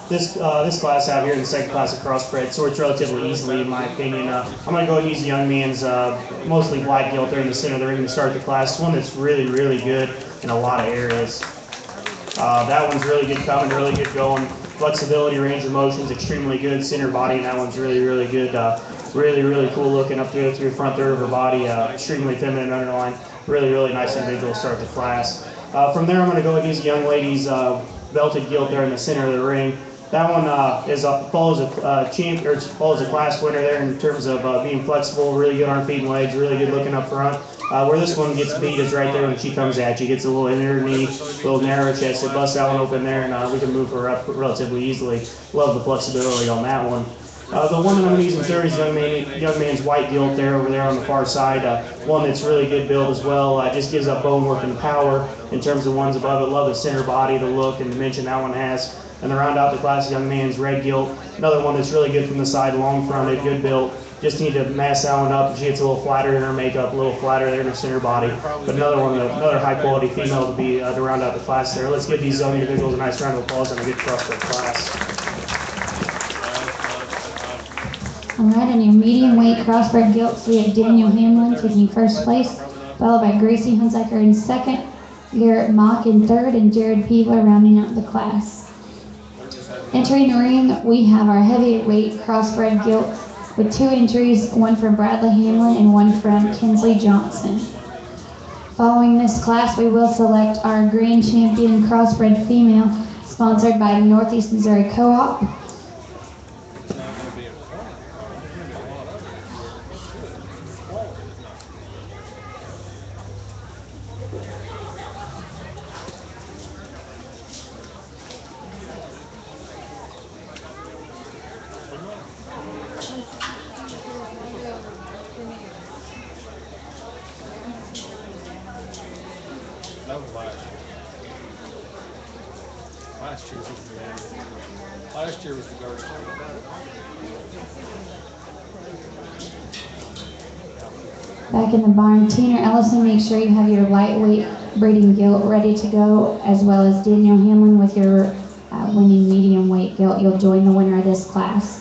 This class out here, the second class of crossbred, sorts relatively easily in my opinion. I'm going to go and use the young man's mostly black gilt there in the center of the ring to start the class. It's one that's really, really good in a lot of areas. That one's really good coming, really good going. Flexibility, range of motion is extremely good. Center body, and that one's really, really good. Really, really cool looking up through the front third of her body. Extremely feminine underline. Really, really nice individual to start the class. From there, I'm going to go and use the young lady's belted gilt there in the center of the ring. That one follows a class winner there in terms of being flexible, really good arm, feet, and legs, really good looking up front. Where this one gets beat is right there when she comes at you. Gets a little inner knee, a little narrow chest. It busts that one open there, and we can move her up relatively easily. Love the flexibility on that one. The one that I'm going to use in third is young man's white gilt there over there on the far side. One that's really good build as well. Just gives up bone work and power in terms of ones above it. Love the center body, the look, and dimension that one has. And to round out the class, young man's red gilt. Another one that's really good from the side, long fronted, good built. Just need to mass that one up. She gets a little flatter in her makeup, a little flatter there in her center body. But another high quality female to be to round out the class there. Let's give these young individuals a nice round of applause and a good crossbred class. All right, in your medium weight crossbred gilts, we have Daniel Hamlin taking first place, followed by Gracie Hunziker in second, Garrett Mock in third, and Jared Peeler rounding out the class. Entering the ring, we have our heavyweight crossbred gilt with 2 entries, one from Bradley Hamlin and one from Kinsley Johnson. Following this class, we will select our grand champion crossbred female, sponsored by Northeast Missouri Co-op. That was last year. Last year was the man. Last year was the guard. Back in the barn, Tina Ellison, make sure you have your lightweight breeding gilt ready to go, as well as Daniel Hamlin with your winning medium weight gilt. You'll join the winner of this class.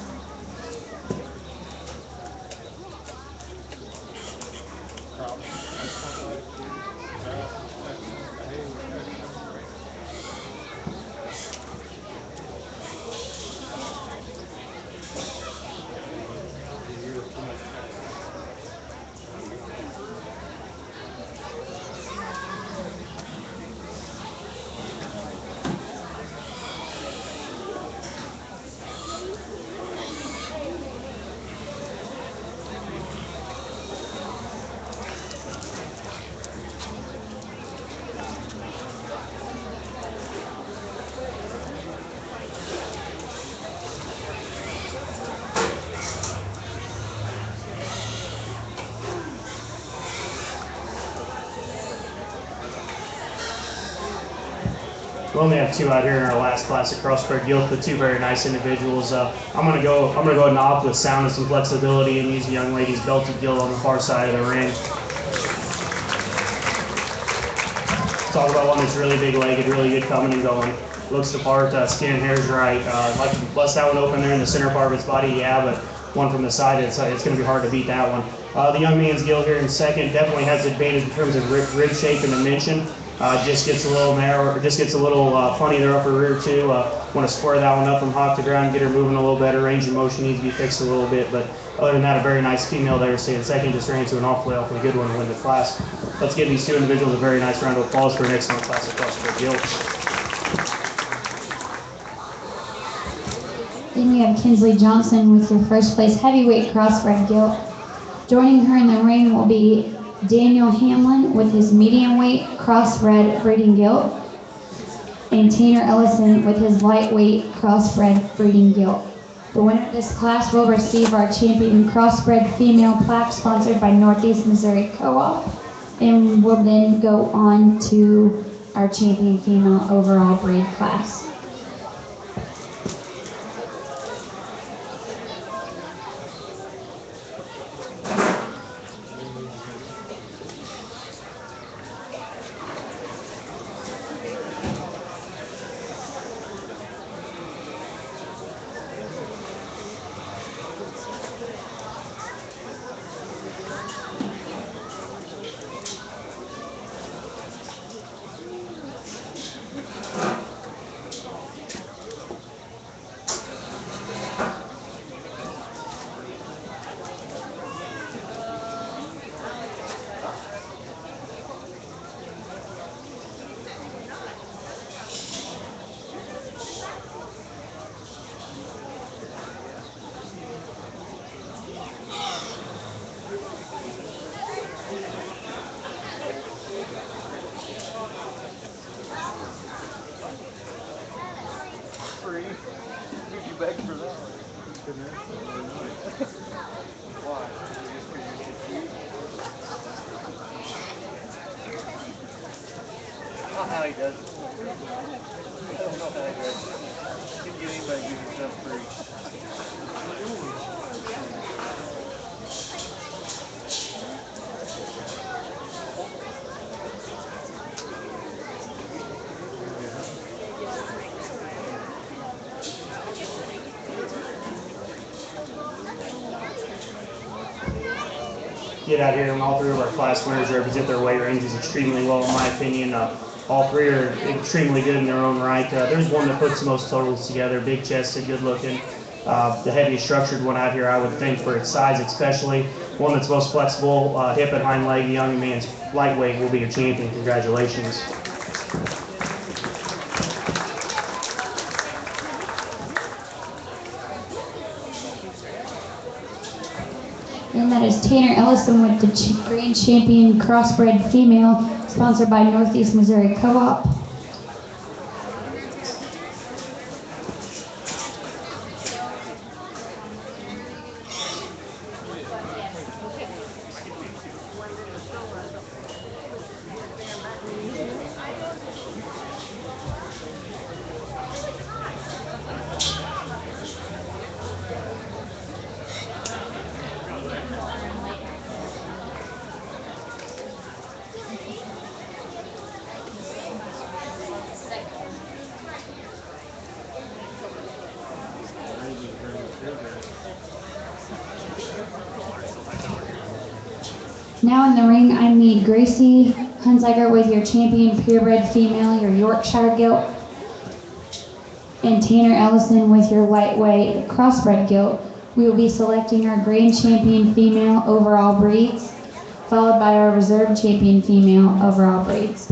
We only have two out here in our last class of crossbred gilt, but two very nice individuals. I'm gonna go ahead and opt with soundness and flexibility and use the young lady's belted gilt on the far side of the ring. Talk about one that's really big-legged, really good coming and going. Looks the part, skin and hair's right. Like to bust that one open there in the center part of its body, yeah, but one from the side, it's going to be hard to beat that one. The young man's gilt here in second definitely has advantage in terms of rib shape and dimension. Just gets a little narrow, or just gets a little funny their upper rear too. Want to square that one up from hock to ground, get her moving a little better. Range of motion needs to be fixed a little bit, but other than that, a very nice female there. Staying second, just ran into an awfully good one to win the class. Let's give these two individuals a very nice round of applause for an excellent class of crossbred gilts. Then we have Kinsley Johnson with your first place heavyweight crossbred gilt. Joining her in the ring will be Daniel Hamlin with his medium weight crossbred breeding gilt, and Tanner Ellison with his lightweight crossbred breeding gilt. The winner of this class will receive our champion crossbred female plaque sponsored by Northeast Missouri Co-op, and will then go on to our champion female overall breed class. Free. Who'd you beg for that? Why? Just because you're confused? Not how he does it. I don't know how he does it. You can get anybody to give himself free. Get out here, and all three of our class winners represent their weight ranges extremely well, in my opinion. All three are extremely good in their own right. There's one that puts the most totals together, big chested, good looking. The heaviest structured one out here, I would think, for its size especially. One that's most flexible, hip and hind leg. The young man's lightweight will be your champion. Congratulations. And that is Tanner Ellison with the Grand Champion Crossbred Female, sponsored by Northeast Missouri Co-op. Now in the ring, I need Gracie Hunziker with your champion purebred female, your Yorkshire gilt, and Tanner Ellison with your lightweight crossbred gilt. We will be selecting our grand champion female overall breeds, followed by our reserve champion female overall breeds.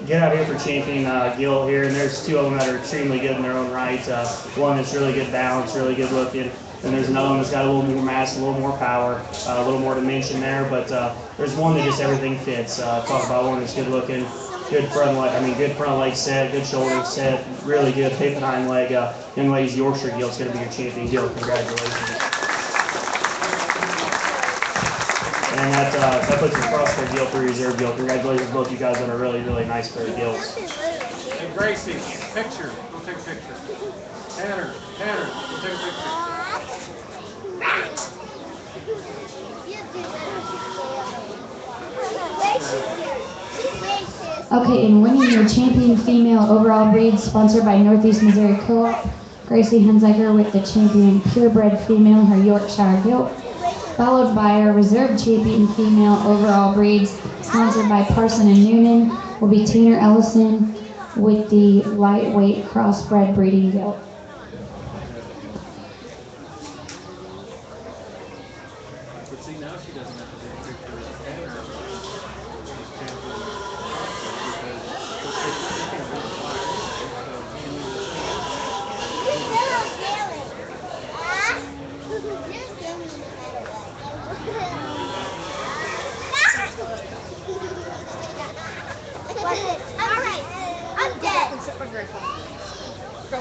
Get out here for champion Gil here, and there's two of them that are extremely good in their own right. One that's really good balance, really good looking, and there's another one that's got a little more mass, a little more power, a little more dimension there. But there's one that just everything fits. Talk about one that's good looking, good front leg. Good front leg set, good shoulder set, really good hip and hind leg. Young lady's Yorkshire Gil's going to be your champion Gil. Congratulations. And that puts your crossbred Gil for reserve Gil. Congratulations, both you guys on a really, really nice pair of Gils. Hey, Gracie, picture. We'll take a picture. Tanner, we'll take a picture. Okay, and winning your champion female overall breed, sponsored by Northeast Missouri Co-op, Gracie Hunziker with the champion purebred female, her Yorkshire Gilt, followed by our reserve champion female overall breeds, sponsored by Parson and Noonan, will be Tanner Ellison with the lightweight crossbred breeding gilt. But see, now she doesn't have to take a picture of Tanner. Alright, I'm dead. Go.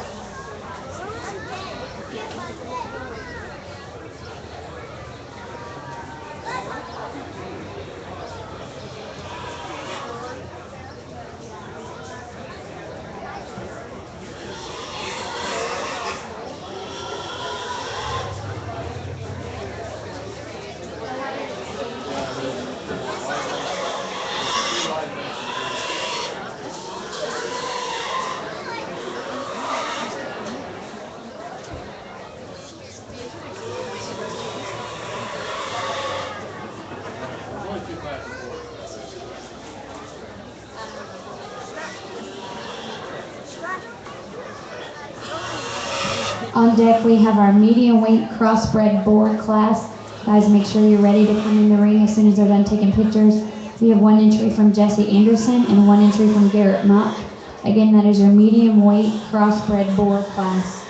On deck, we have our medium weight crossbred boar class. Guys, make sure you're ready to come in the ring as soon as they're done taking pictures. We have one entry from Jesse Anderson and one entry from Garrett Knox. Again, that is your medium weight crossbred boar class.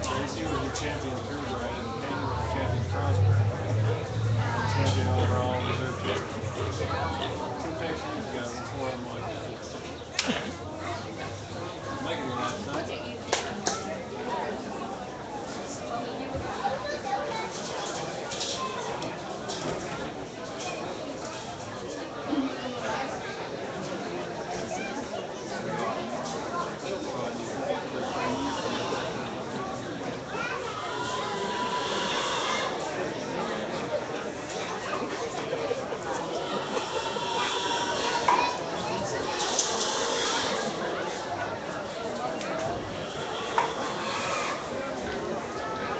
Gracie was your champion purebred, and Tanner was your champion crossbred. Champion overall, reserve champion. Two pictures, you got four of them like that. Making it last night.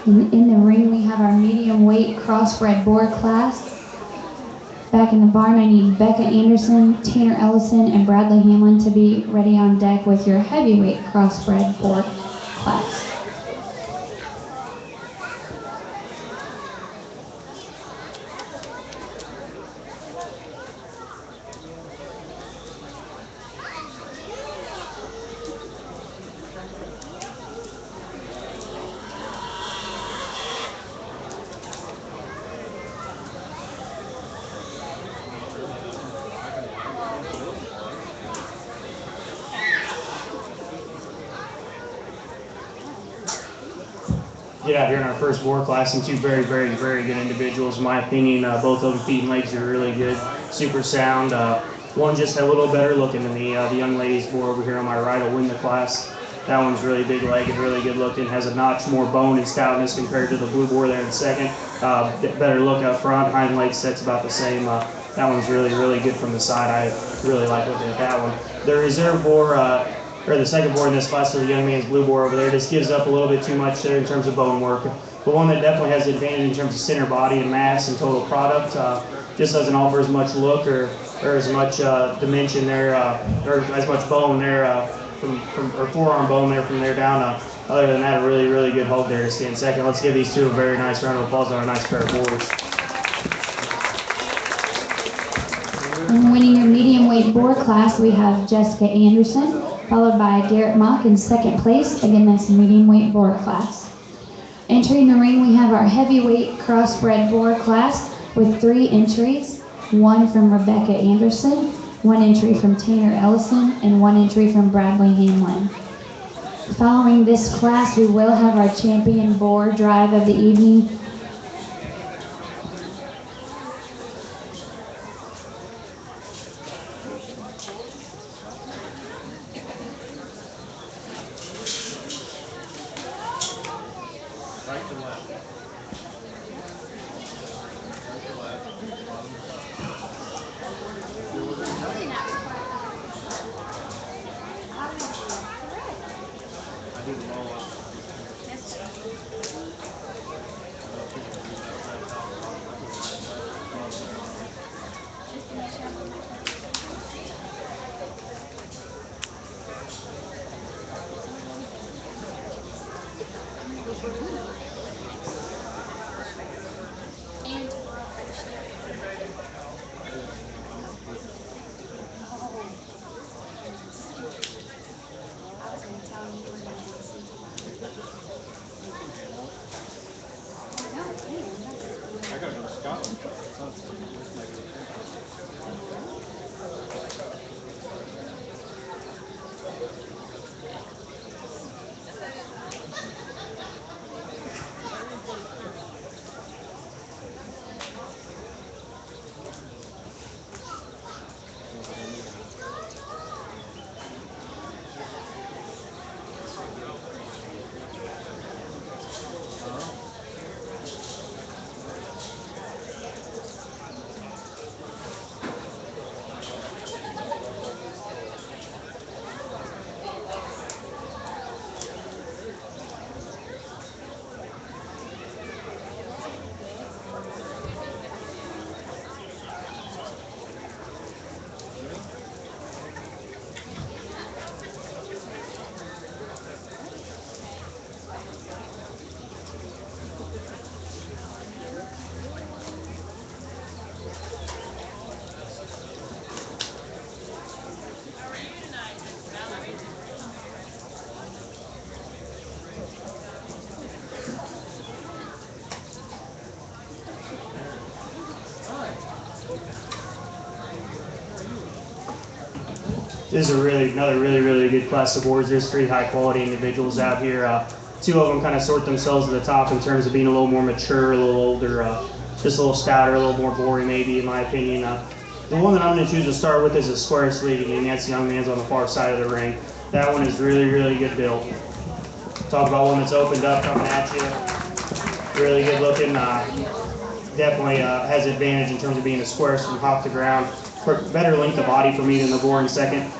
In the ring, we have our medium weight crossbred boar class. Back in the barn, I need Becca Anderson, Tanner Ellison, and Bradley Hamlin to be ready on deck with your heavyweight crossbred boar class. Get out here in our first boar class, and two very, very, very good individuals. In my opinion, both of them feet and legs are really good, super sound. One just a little better looking than the young lady's boar over here on my right will win the class. That one's really big legged, really good looking, has a notch more bone and stoutness compared to the blue boar there in second. Better look up front, hind leg set's about the same. That one's really, really good from the side. I really like looking at that one. The reserve boar, or the second boar in this class for the young man's blue boar over there, just gives up a little bit too much there in terms of bone work. But one that definitely has the advantage in terms of center body and mass and total product. Just doesn't offer as much look or as much dimension there, or as much bone there or forearm bone there from there down. Other than that, a really, really good hog there to stand second. Let's give these two a very nice round of applause on a nice pair of boars. And winning your medium weight boar class, we have Jessica Anderson, followed by Garrett Mock in second place. Again, that's medium weight boar class. Entering the ring, we have our heavyweight crossbred boar class with 3 entries, 1 from Rebecca Anderson, 1 entry from Tanner Ellison, and 1 entry from Bradley Hamlin. Following this class, we will have our champion boar drive of the evening. Right to left. Right to left. I do them all up. I gotta go to Scotland. This is another really good class of boards. There's 3 high quality individuals out here. 2 of them kind of sort themselves to the top in terms of being a little more mature, a little older, just a little stouter, a little more boring maybe in my opinion. The one that I'm going to choose to start with is a square sleeve, and that's the young man's on the far side of the ring. That one is really good build. Talk about one that's opened up coming at you. Really good looking. Definitely has advantage in terms of being a square from top to ground. Better length of body for me than the boar in second.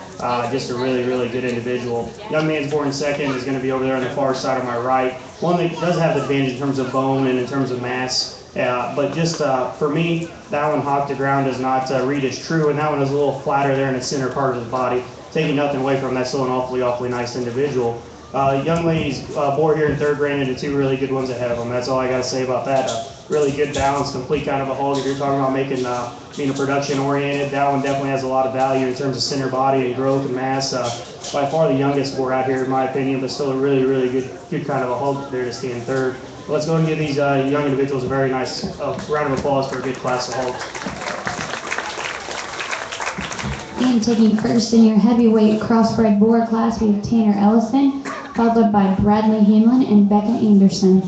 Just a really good individual. Young man's boar in second is going to be over there on the far side of my right. One that does have the advantage in terms of bone and in terms of mass. But just for me, that one hawk to ground does not read as true, and that one is a little flatter there in the center part of his body. Taking nothing away from him, that's still an awfully nice individual. Young lady's boar here in third ran into 2 really good ones ahead of him. That's all I got to say about that. Really good balance, complete kind of a hog. If you're talking about making being a production oriented, that one definitely has a lot of value in terms of center body and growth and mass. By far the youngest boar out here in my opinion, but still a really good kind of a hog there to stand third. Let's go and give these young individuals a very nice round of applause for a good class of hogs. And taking first in your heavyweight crossbred boar class, we have Tanner Ellison, followed by Bradley Hamlin and Becca Anderson.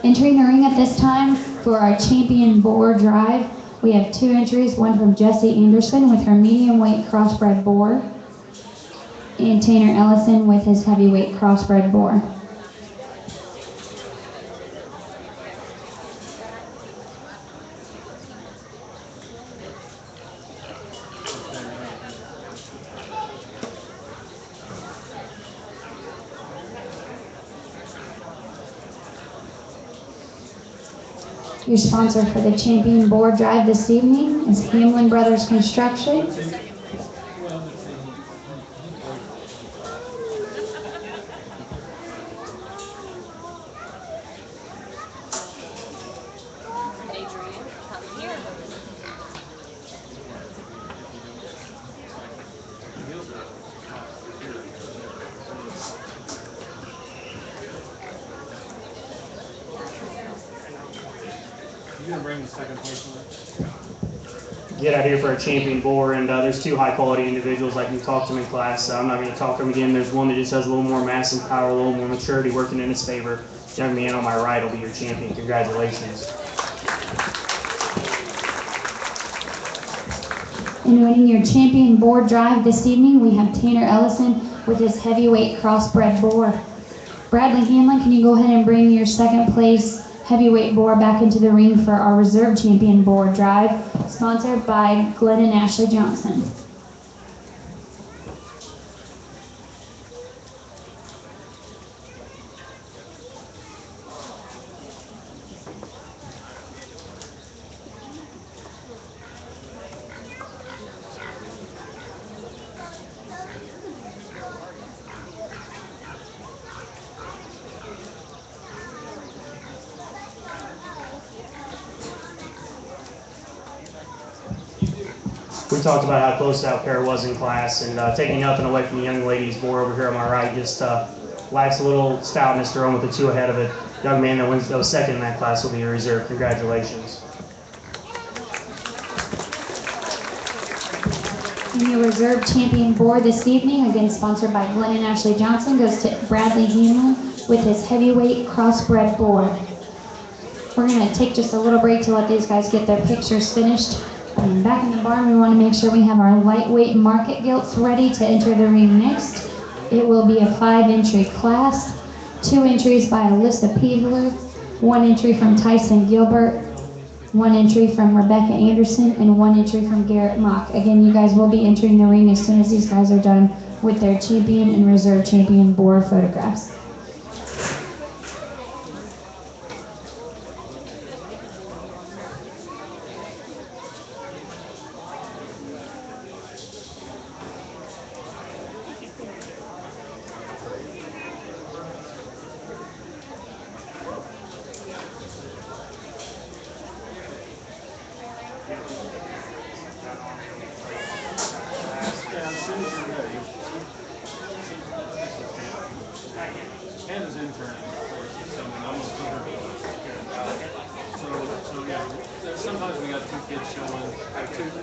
Entering the ring at this time for our champion boar drive, we have 2 entries, 1 from Jessie Anderson with her medium weight crossbred boar, and Tanner Ellison with his heavyweight crossbred boar. Your sponsor for the champion boar drive this evening is Hamlin Brothers Construction. You gonna bring the second place one? Get out here for a champion boar, and there's two high quality individuals I can talk to in class. I'm not going to talk to them again. There's one that just has a little more mass and power, a little more maturity working in his favor. Young man on my right will be your champion. Congratulations. And winning your champion boar drive this evening, we have Tanner Ellison with his heavyweight crossbred boar. Bradley Hamlin, can you go ahead and bring your second place heavyweight boar back into the ring for our reserve champion boar drive, sponsored by Glenn and Ashley Johnson. We talked about how close that pair was in class, and taking nothing away from the young lady's boar over here on my right, just lacks a little stoutness to run with the two ahead of it. Young man that was second in that class will be a reserve. Congratulations. And your reserve champion boar this evening, again sponsored by Glenn and Ashley Johnson, goes to Bradley Hamlin with his heavyweight crossbred boar. We're going to take just a little break to let these guys get their pictures finished. And back in the barn, we want to make sure we have our lightweight market gilts ready to enter the ring next. It will be a 5-entry class, 2 entries by Alyssa Peevler, 1 entry from Tyson Gilbert, 1 entry from Rebecca Anderson, and 1 entry from Garrett Mock. Again, you guys will be entering the ring as soon as these guys are done with their champion and reserve champion boar photographs. Hannah's intern. So yeah, sometimes we got 2 kids showing, 2 kids.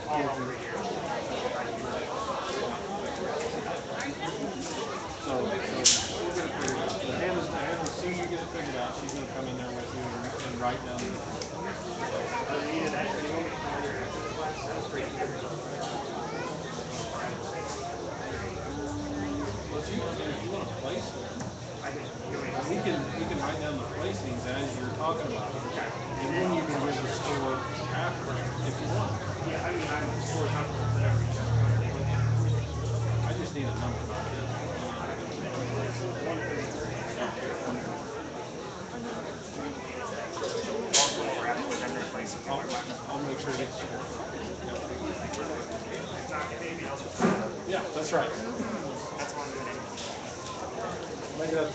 So we'll get it figured out. But Hannah's, as soon as you get it figured out, she's gonna come in there with you and write down the. If you want to place it, we can write down the placings as you're talking about it. And then you can give the score after if you want. Yeah, I mean, I'm sure whatever. I just need a number about this. I'll make sure it's. Yeah, that's right. That's one good. Make it up.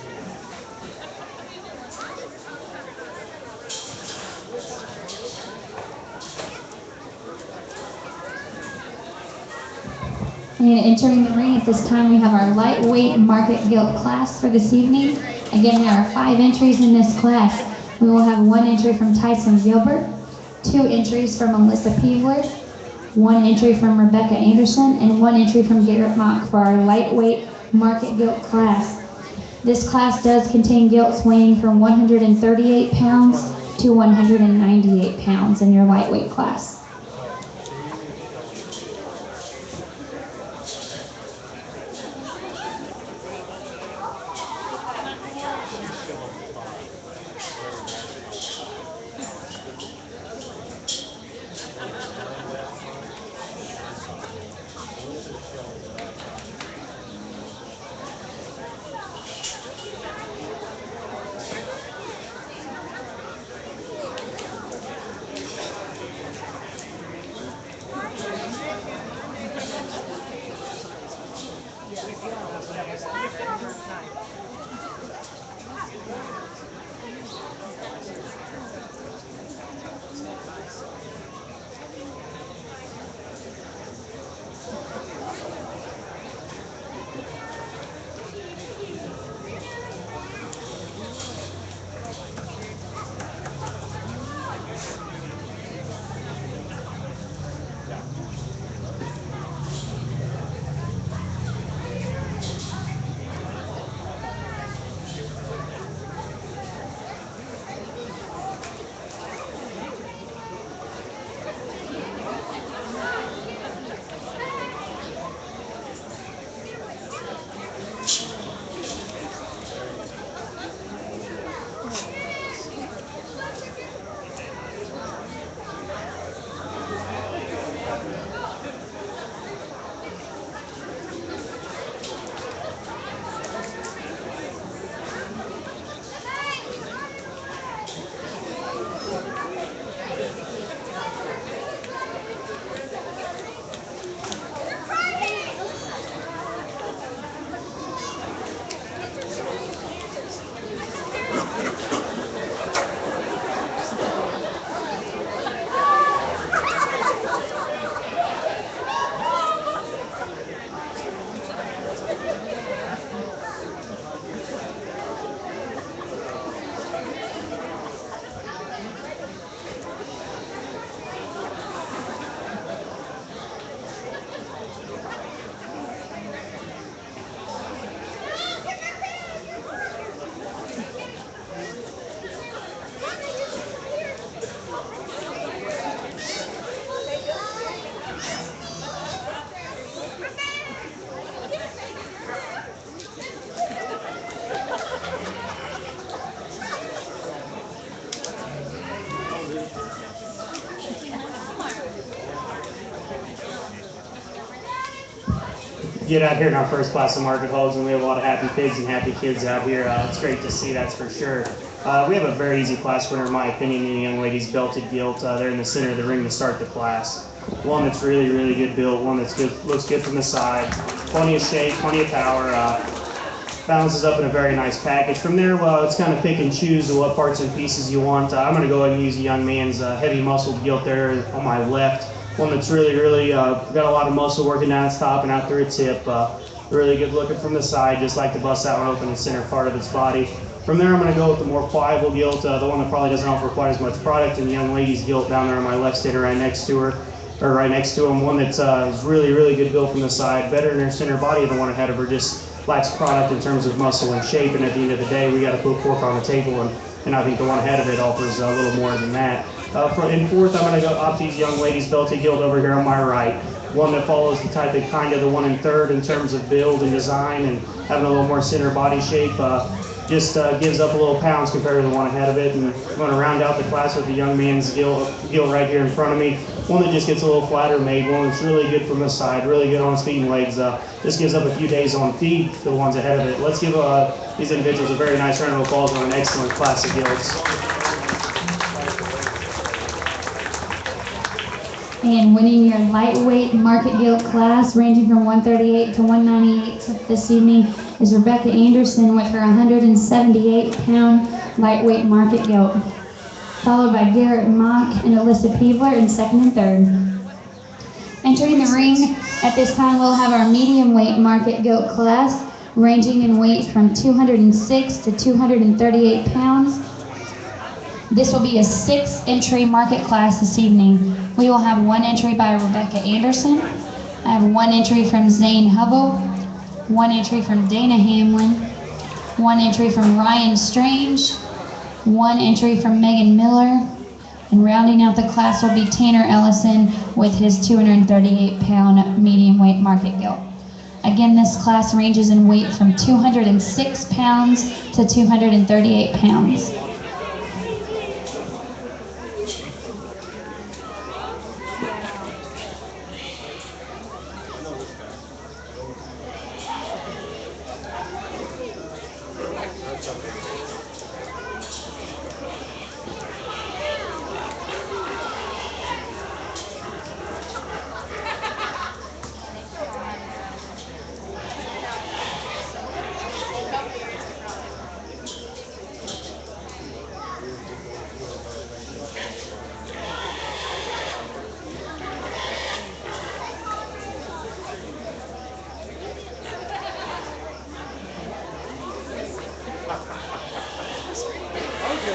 And entering the ring at this time, we have our lightweight market gilt class for this evening. Again, there are 5 entries in this class. We will have 1 entry from Tyson Gilbert, 2 entries from Alyssa Peevler, 1 entry from Rebecca Anderson, and 1 entry from Garrett Mock for our lightweight market gilt class. This class does contain gilts weighing from 138 pounds to 198 pounds in your lightweight class. Get out here in our first class of market hogs, and we have a lot of happy pigs and happy kids out here. It's great to see, that's for sure. We have a very easy class winner, in my opinion, in the young ladies belted gilt. They're in the center of the ring to start the class. One that's really, really good built, one that's good, looks good from the side, plenty of shape, plenty of power, balances up in a very nice package. From there, it's kind of pick and choose what parts and pieces you want. I'm going to go ahead and use a young man's heavy muscled gilt there on my left. One that's really, really got a lot of muscle working down its top and out through its hip. Really good looking from the side, just like to bust that one open in the center part of its body. From there, I'm going to go with the more pliable gilt, the one that probably doesn't offer quite as much product, and the young lady's gilt down there on my left, standing right next to her, or right next to him. One that's is really, really good built from the side, better in her center body. The one ahead of her just lacks product in terms of muscle and shape, and at the end of the day, we got to put pork on the table, and I think the one ahead of it offers a little more than that. In fourth, I'm going to go opt these young ladies belted gilt over here on my right. One that follows the type of kind of the one in third in terms of build and design and having a little more center body shape. Just gives up a little pounds compared to the one ahead of it. And I'm going to round out the class with the young man's gilt right here in front of me. One that just gets a little flatter made, one that's really good from the side, really good on its feet and legs. Just gives up a few days on feed to the ones ahead of it. Let's give these individuals a very nice round of applause on an excellent class of gilts. And winning your lightweight market gilt class, ranging from 138 to 198 this evening, is Rebecca Anderson with her 178-pound lightweight market gilt, followed by Garrett Mock and Alyssa Peebler in second and third. Entering the ring at this time, we'll have our medium weight market gilt class, ranging in weight from 206 to 238 pounds. This will be a 6-entry market class this evening. We will have 1 entry by Rebecca Anderson. I have 1 entry from Zane Hubble, 1 entry from Dana Hamlin, 1 entry from Ryan Strange, 1 entry from Megan Miller, and rounding out the class will be Tanner Ellison with his 238-pound medium weight market gilt. Again, this class ranges in weight from 206 pounds to 238 pounds.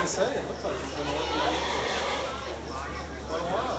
gonna say, it looks like he's been working on it for quite a while.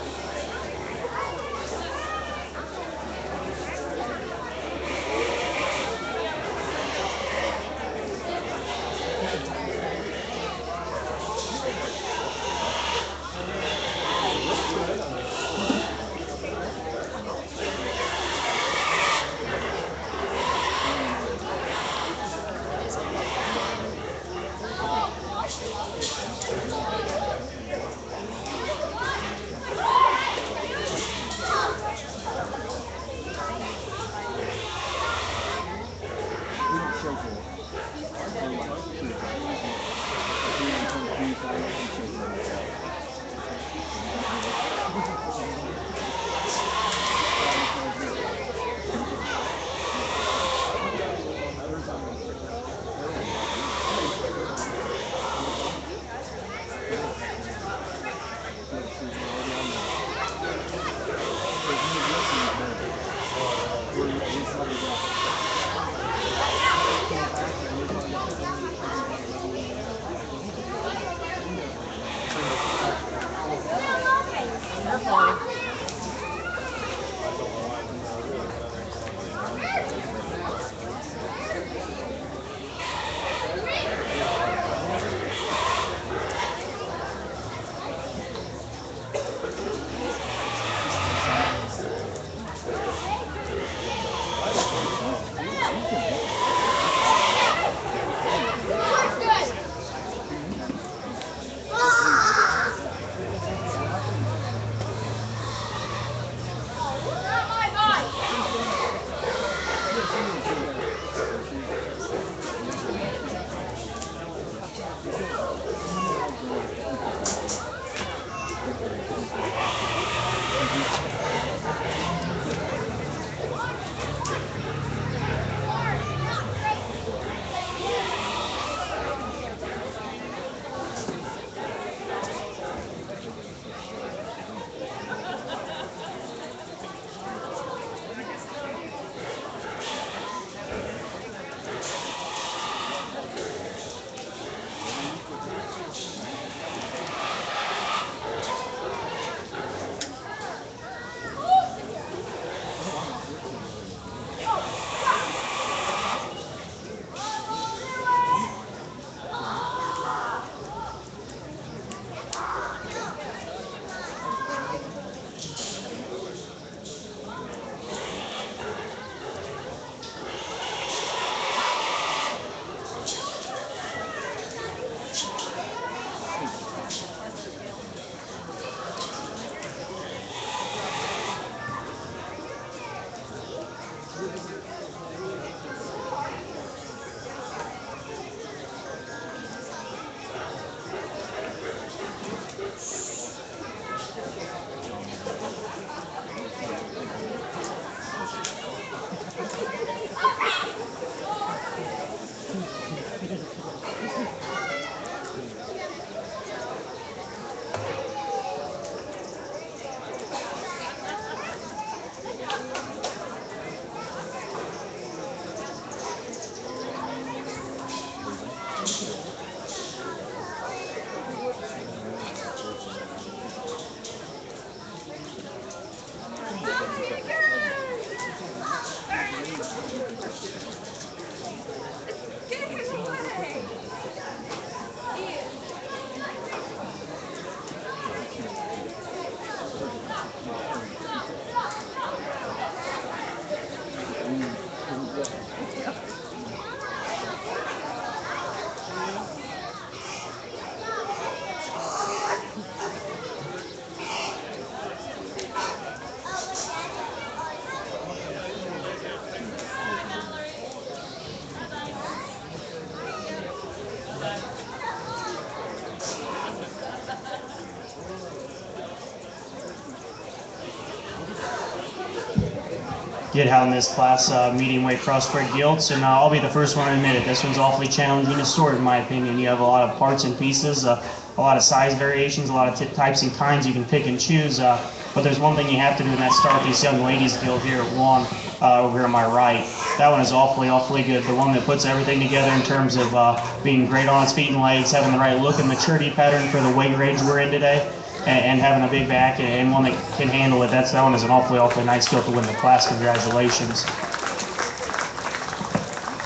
Get out in this class, medium weight crossbred gilts, and I'll be the first one to admit it. This one's awfully challenging to sort, in my opinion. You have a lot of parts and pieces, a lot of size variations, a lot of types and kinds you can pick and choose. But there's one thing you have to do, and that's start these young ladies gilt here at 1. over here on my right. That one is awfully good. The one that puts everything together in terms of being great on its feet and legs, having the right look and maturity pattern for the weight range we're in today, and having a big back and one that can handle it. That one is an awfully nice gilt to win the class. Congratulations.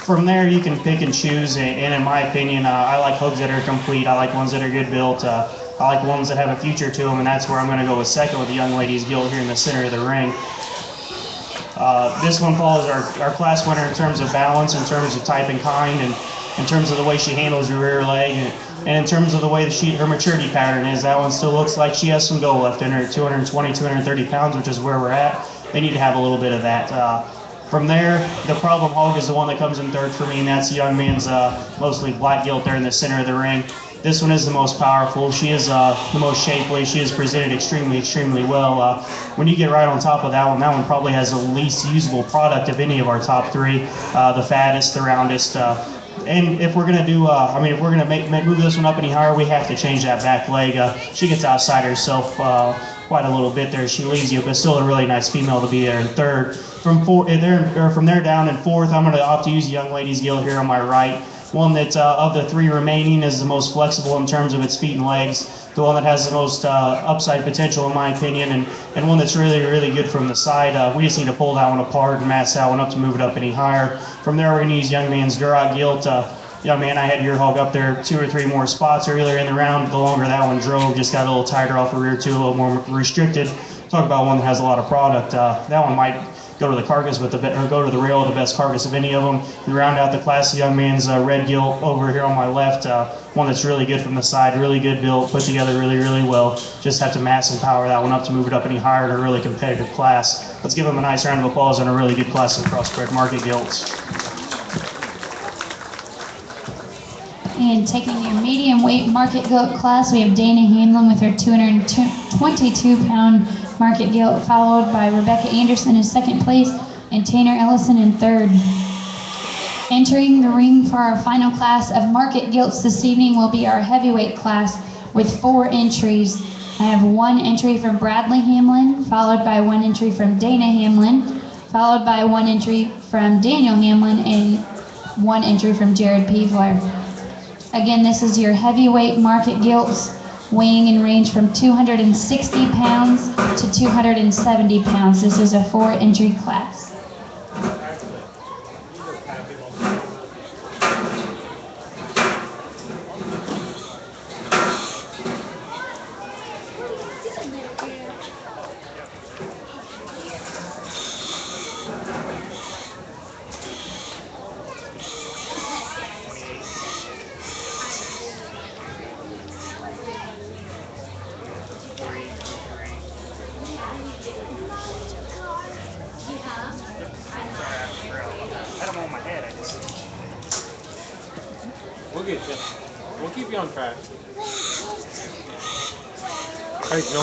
From there, you can pick and choose, and in my opinion, I like hogs that are complete. I like ones that are good built. I like ones that have a future to them, and that's where I'm going to go with second with the young lady's gilt here in the center of the ring. This one follows our class winner in terms of balance, in terms of type and kind, and in terms of the way she handles her rear leg, and in terms of the way that her maturity pattern is. That one still looks like she has some go left in her, 220, 230 pounds, which is where we're at. They need to have a little bit of that. From there, the problem hog is the one that comes in third for me, and that's the young man's mostly black gilt there in the center of the ring. This one is the most powerful. She is the most shapely. She is presented extremely well. When you get right on top of that one probably has the least usable product of any of our top three. The fattest, the roundest. And if we're gonna do, if we're gonna move this one up any higher, we have to change that back leg. She gets outside herself quite a little bit there. She leaves you, but still a really nice female to be there in third. From there down in fourth, I'm gonna opt to use the young lady's gilt here on my right. One that of the three remaining is the most flexible in terms of its feet and legs. The one that has the most upside potential in my opinion, and one that's really good from the side. We just need to pull that one apart and mass that one up to move it up any higher. From there, we're gonna use young man's Duroc gilt. Young man, I had your hog up there 2 or 3 more spots earlier in the round. The longer that one drove, just got a little tighter off the rear too, a little more restricted. Talk about one that has a lot of product. That one might go to the carcass or go to the rail with the best carcass of any of them. We round out the class, the young man's red gilt over here on my left. One that's really good from the side, really good built, put together really well. Just have to mass and power that one up to move it up any higher in a really competitive class. Let's give them a nice round of applause on a really good class of crossbred market gilts. And taking your medium weight market gilt class, we have Dana Hamlin with her 222-pound market gilt, followed by Rebecca Anderson in second place and Tanner Ellison in third. Entering the ring for our final class of market gilts this evening will be our heavyweight class with 4 entries. I have 1 entry from Bradley Hamlin, followed by 1 entry from Dana Hamlin, followed by 1 entry from Daniel Hamlin, and 1 entry from Jared Peevler. Again, this is your heavyweight market gilts, weighing in range from 260 pounds to 270 pounds. This is a 4-entry class. We'll get you. We'll keep you on track. Hey, no.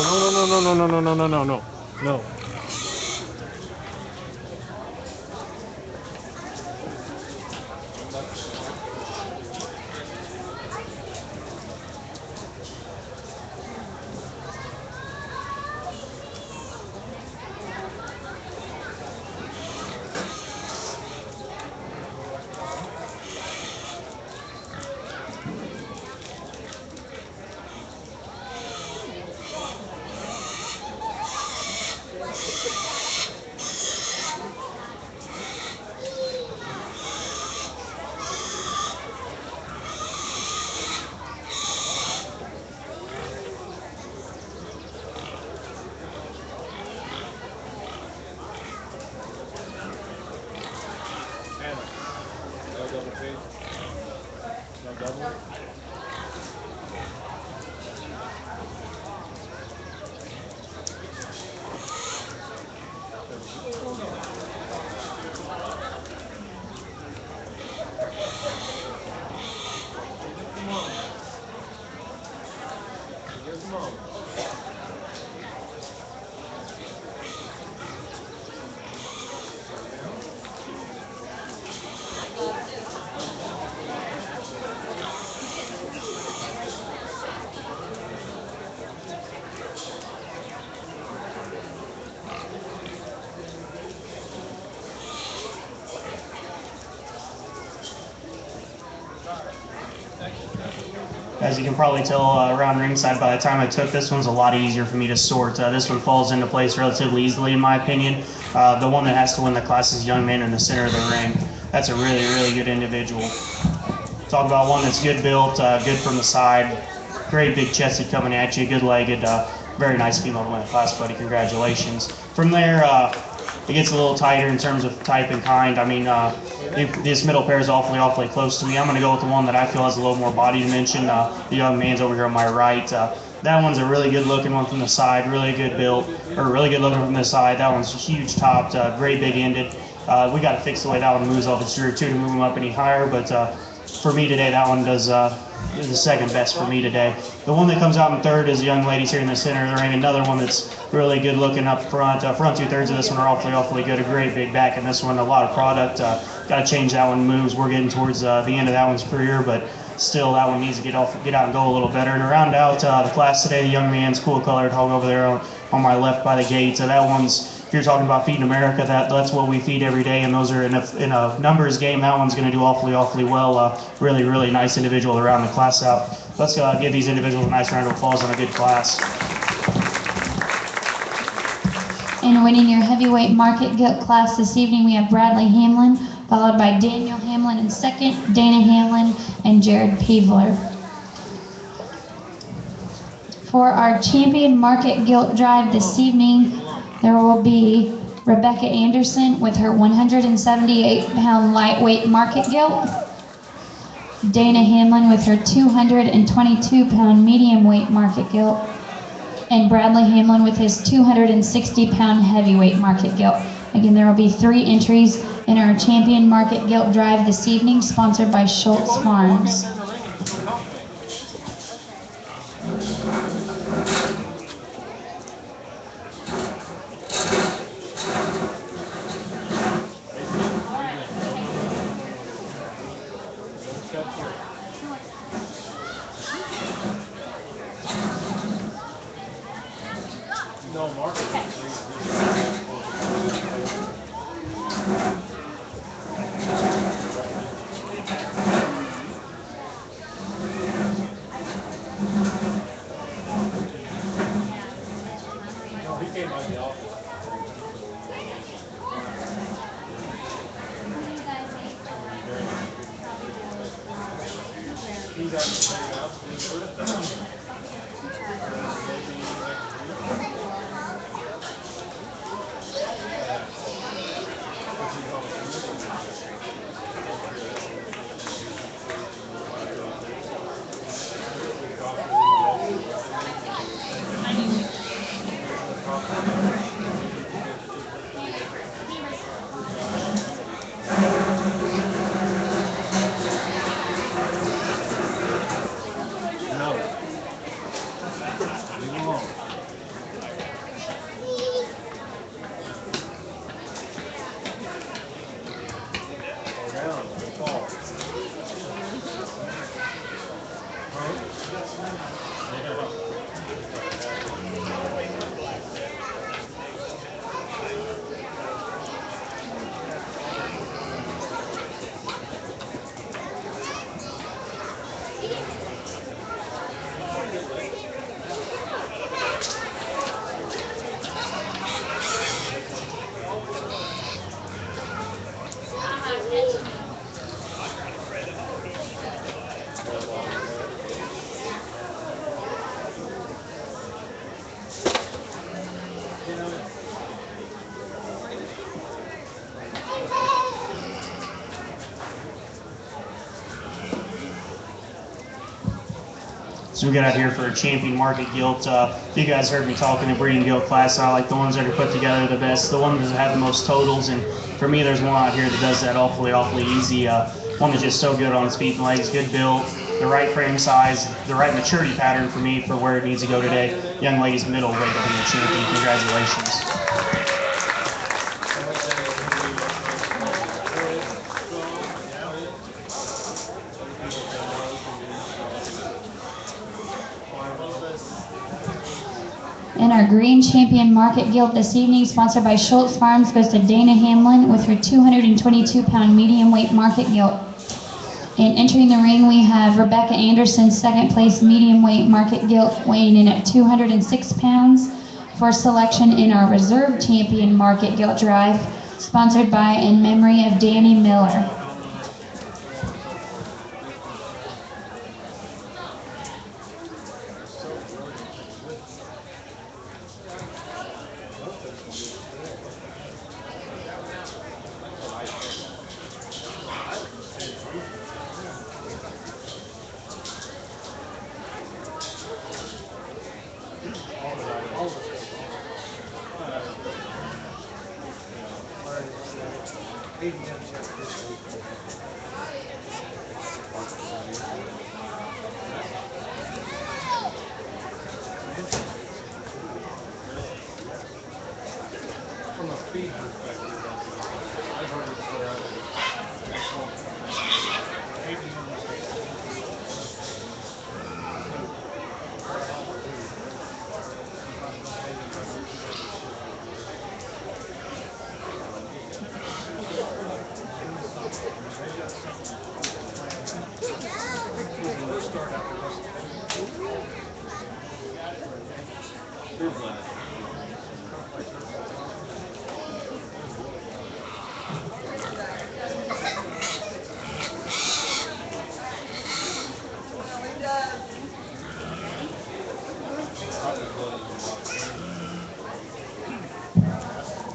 No double page. No double. As you can probably tell around ringside, by the time I took this one's a lot easier for me to sort. This one falls into place relatively easily in my opinion. The one that has to win the class is Young Man in the center of the ring. That's a really, really good individual. Talk about one that's good built, good from the side, great big chested coming at you, good legged, very nice female to win the class, buddy. Congratulations. From there, it gets a little tighter in terms of type and kind. I mean, this middle pair is awfully close to me. I'm going to go with the one that I feel has a little more body dimension. The Young Man's over here on my right. That one's a really good looking one from the side, really good built, or really good looking from the side. That one's huge topped, great big ended. We got to fix the way that one moves off its rear too to move him up any higher, but for me today, that one is the second best for me today. The one that comes out in third is the young ladies here in the center of the ring. Another one that's really good looking up front. Front 2/3 of this one are awfully good. A great big back in this one. A lot of product. Got to change that one moves. We're getting towards the end of that one's career, but still that one needs to get out and go a little better. And to round out the class today, the Young Man's cool colored hog over there on my left by the gate. So that one's, if you're talking about feeding America, that's what we feed every day, and those are in a numbers game. That one's going to do awfully well. Really nice individual to round the class out. Let's give these individuals a nice round of applause on a good class. And winning your heavyweight market gilt class this evening, we have Bradley Hamlin, followed by Daniel Hamlin in second, Dana Hamlin, and Jared Peevler. For our champion market gilt drive this evening, there will be Rebecca Anderson with her 178-pound lightweight market gilt, Dana Hamlin with her 222-pound medium weight market gilt, and Bradley Hamlin with his 260-pound heavyweight market gilt. Again, there will be 3 entries in our champion market gilt drive this evening, sponsored by Schultz Farms. No, Mark. No, he came out the office. He's out So we got out here for a champion market gilt. You guys heard me talking the breeding gilt class. I like the ones that are put together the best, the ones that have the most totals. And for me, there's one out here that does that awfully easy. One that's just so good on its feet and legs, good build, the right frame size, the right maturity pattern for me for where it needs to go today. Young lady's middleweight to be the champion. Congratulations. And our green champion market gilt this evening, sponsored by Schultz Farms, goes to Dana Hamlin with her 222-pound medium weight market gilt. And entering the ring, we have Rebecca Anderson, second place medium weight market gilt, weighing in at 206 pounds for selection in our reserve champion market gilt drive, sponsored by in memory of Danny Miller. From a speed perspective, I've heard it put out at 80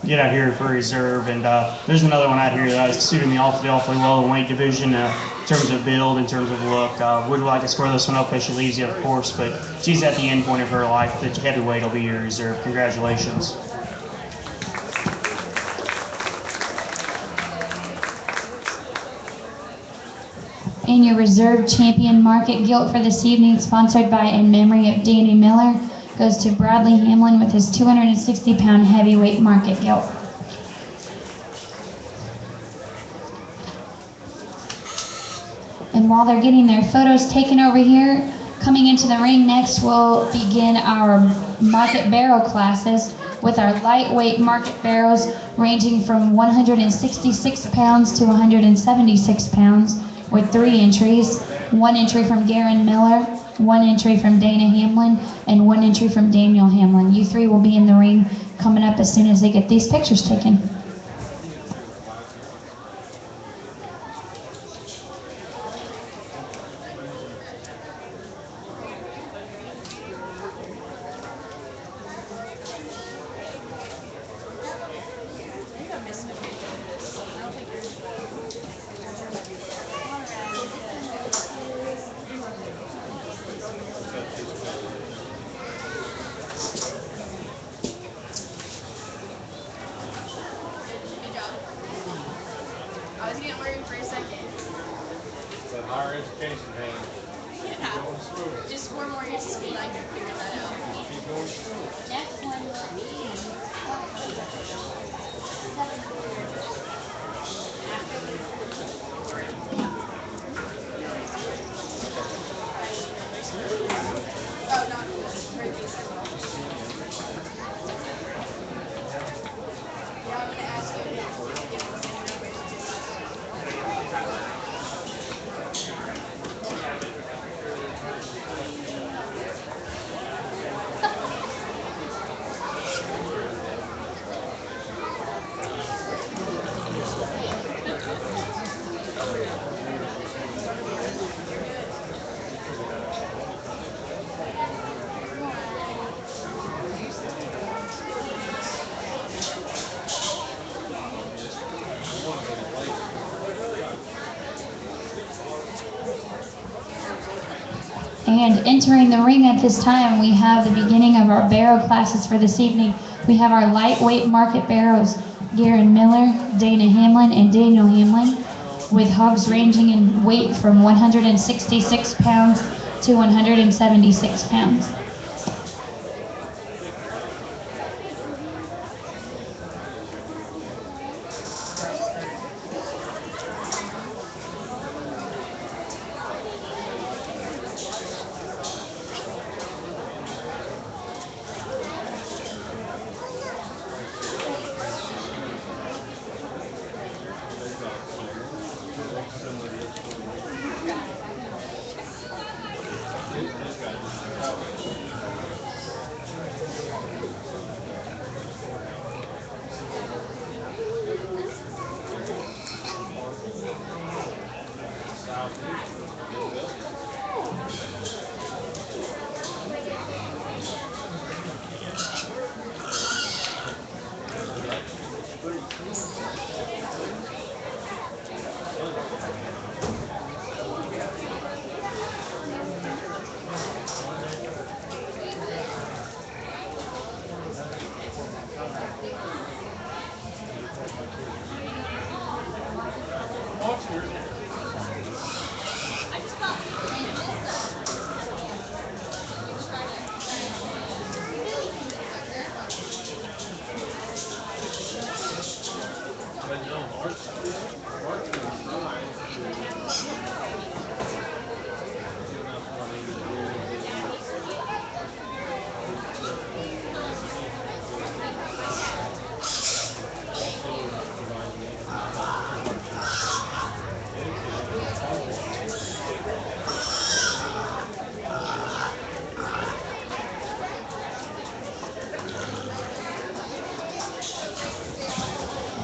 Get out here for reserve, and there's another one out here that suited me awfully well in weight division in terms of build, in terms of look. Would like to score this one up as she leaves you, of course, but she's at the end point of her life. The heavyweight will be your reserve. Congratulations. And your reserve champion market gilt for this evening, sponsored by in memory of Danny Miller, goes to Bradley Hamlin with his 260-pound heavyweight market gilt. And while they're getting their photos taken over here, coming into the ring next, we'll begin our market barrow classes with our lightweight market barrows ranging from 166 pounds to 176 pounds with 3 entries. 1 entry from Garen Miller, 1 entry from Dana Hamlin, and 1 entry from Daniel Hamlin. You 3 will be in the ring coming up as soon as they get these pictures taken. I was getting worried for a second. But higher education, man. Yeah. Going to school. Just 4 more years of school, I can figure that out. Keep going to school. Next one will be Oh, not turkeys. Yeah, I'm going to ask you to get the same numbers. And entering the ring at this time, we have the beginning of our barrow classes for this evening. We have our lightweight market barrows, Garen Miller, Dana Hamlin, and Daniel Hamlin, with hogs ranging in weight from 166 pounds to 176 pounds.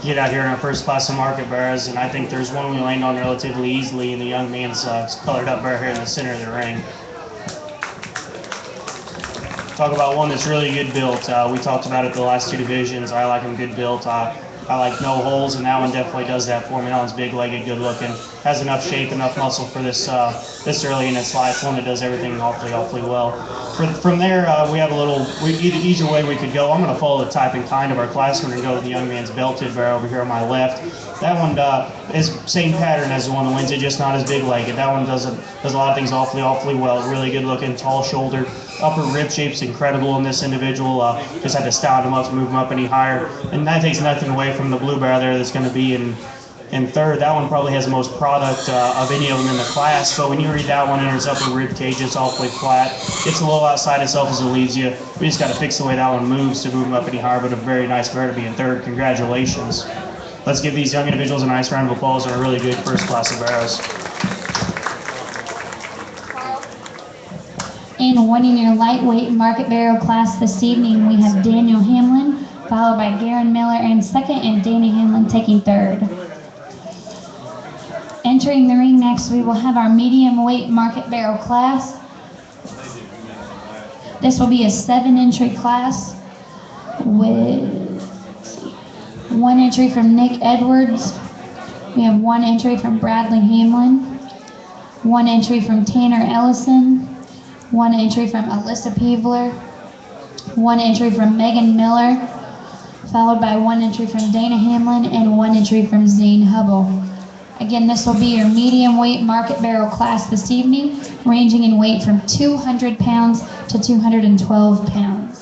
Get out here in our first class of market bears, and I think there's one we land on relatively easily in the young man's colored up bear here in the center of the ring. Talk about one that's really good built. We talked about it the last two divisions. I like him good built. I like no holes, and that one definitely does that for me. That one's big-legged, good-looking, has enough shape, enough muscle for this this early in its life. One that does everything awfully well. From there, we have a little. Either way we could go. I'm going to follow the type and kind of our class. We're going to go with the young man's belted bear over here on my left. That one is same pattern as the one that wins it, just not as big-legged. That one does a lot of things awfully well. Really good-looking, tall-shouldered. Upper rib shape's incredible in this individual. Just had to stand him up to move him up any higher. And that takes nothing away from the blue bear there that's going to be in third. That one probably has the most product of any of them in the class. But when you read that one in its upper rib cage, it's awfully flat. It's a little outside itself as it leaves you. We just got to fix the way that one moves to move him up any higher. But a very nice bear to be in third. Congratulations. Let's give these young individuals a nice round of applause and a really good first class of bears. And winning your lightweight market barrel class this evening, we have Daniel Hamlin, followed by Garen Miller in second, and Danny Hamlin taking third. Entering the ring next, we will have our medium weight market barrel class. This will be a 7-entry class with 1 entry from Nick Edwards. We have 1 entry from Bradley Hamlin, 1 entry from Tanner Ellison, 1 entry from Alyssa Peebler, 1 entry from Megan Miller, followed by 1 entry from Dana Hamlin and 1 entry from Zane Hubble. Again, this will be your medium weight market barrel class this evening, ranging in weight from 200 pounds to 212 pounds.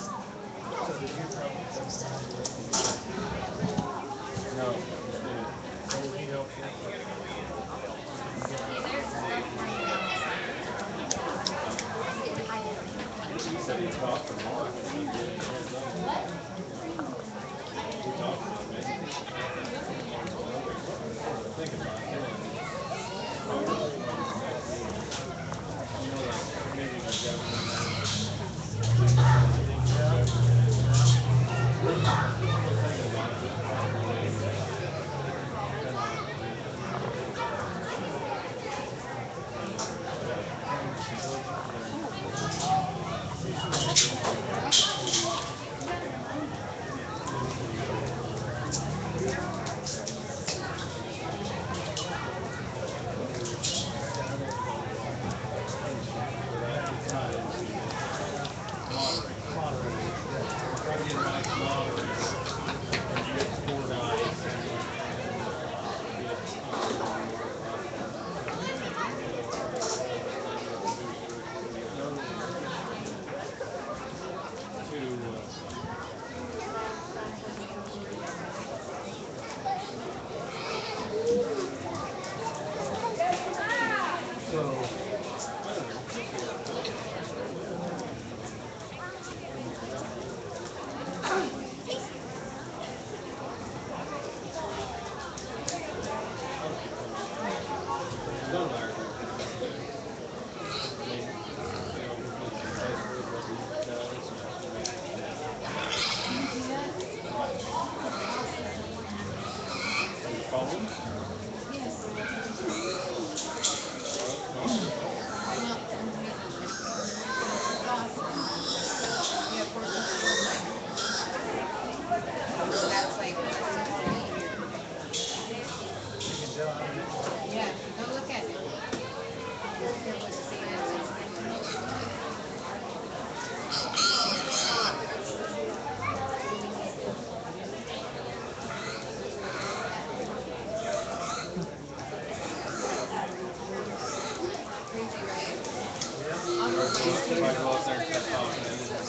If I go up there and start talking, and then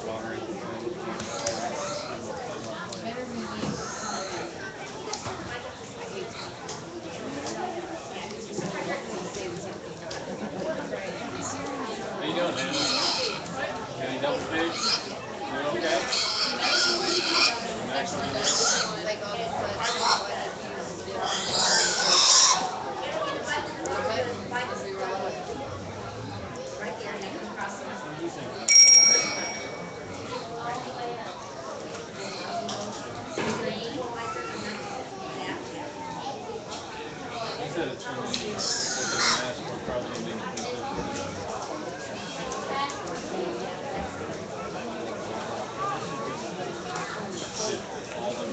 watering the How you doing, man? Any double pigs? Doing okay? Next He said it's going to be what they're going to ask for, probably going to be all them.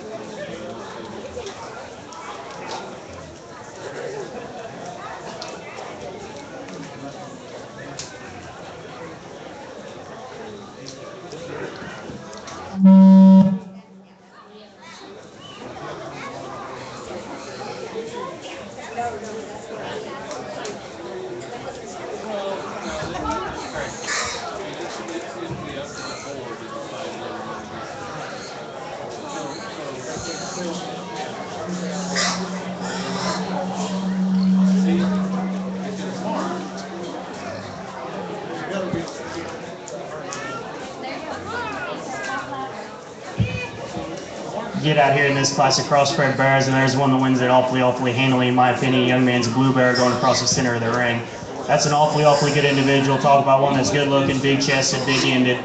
Get out here in this class of crossbred bears, and there's one that wins it awfully handily, in my opinion. Young man's blue bear going across the center of the ring. That's an awfully good individual. Talk about one that's good looking, big chested, big ended.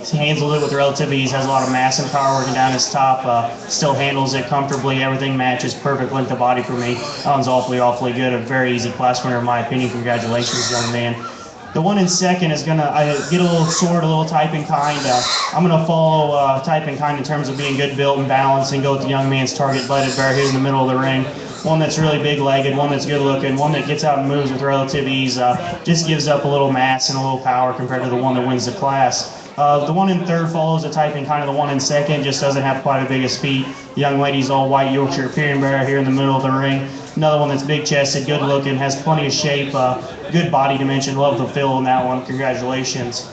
He handles it with relative ease, has a lot of mass and power working down his top, still handles it comfortably. Everything matches, perfect length of body for me. That one's awfully good. A very easy class winner in my opinion. Congratulations, young man. The one in second is going to get a little short, a little type and kind. I'm going to follow type and kind in terms of being good built and balanced and go with the young man's target budded bear here in the middle of the ring. One that's really big-legged, one that's good-looking, one that gets out and moves with relative ease, just gives up a little mass and a little power compared to the one that wins the class. The one in third follows the type and kind of the one in second, just doesn't have quite a big as feet. The young lady's all white Yorkshire Pyrenean bear here in the middle of the ring. Another one that's big-chested, good-looking, has plenty of shape, good body dimension. Love the fill in that one. Congratulations.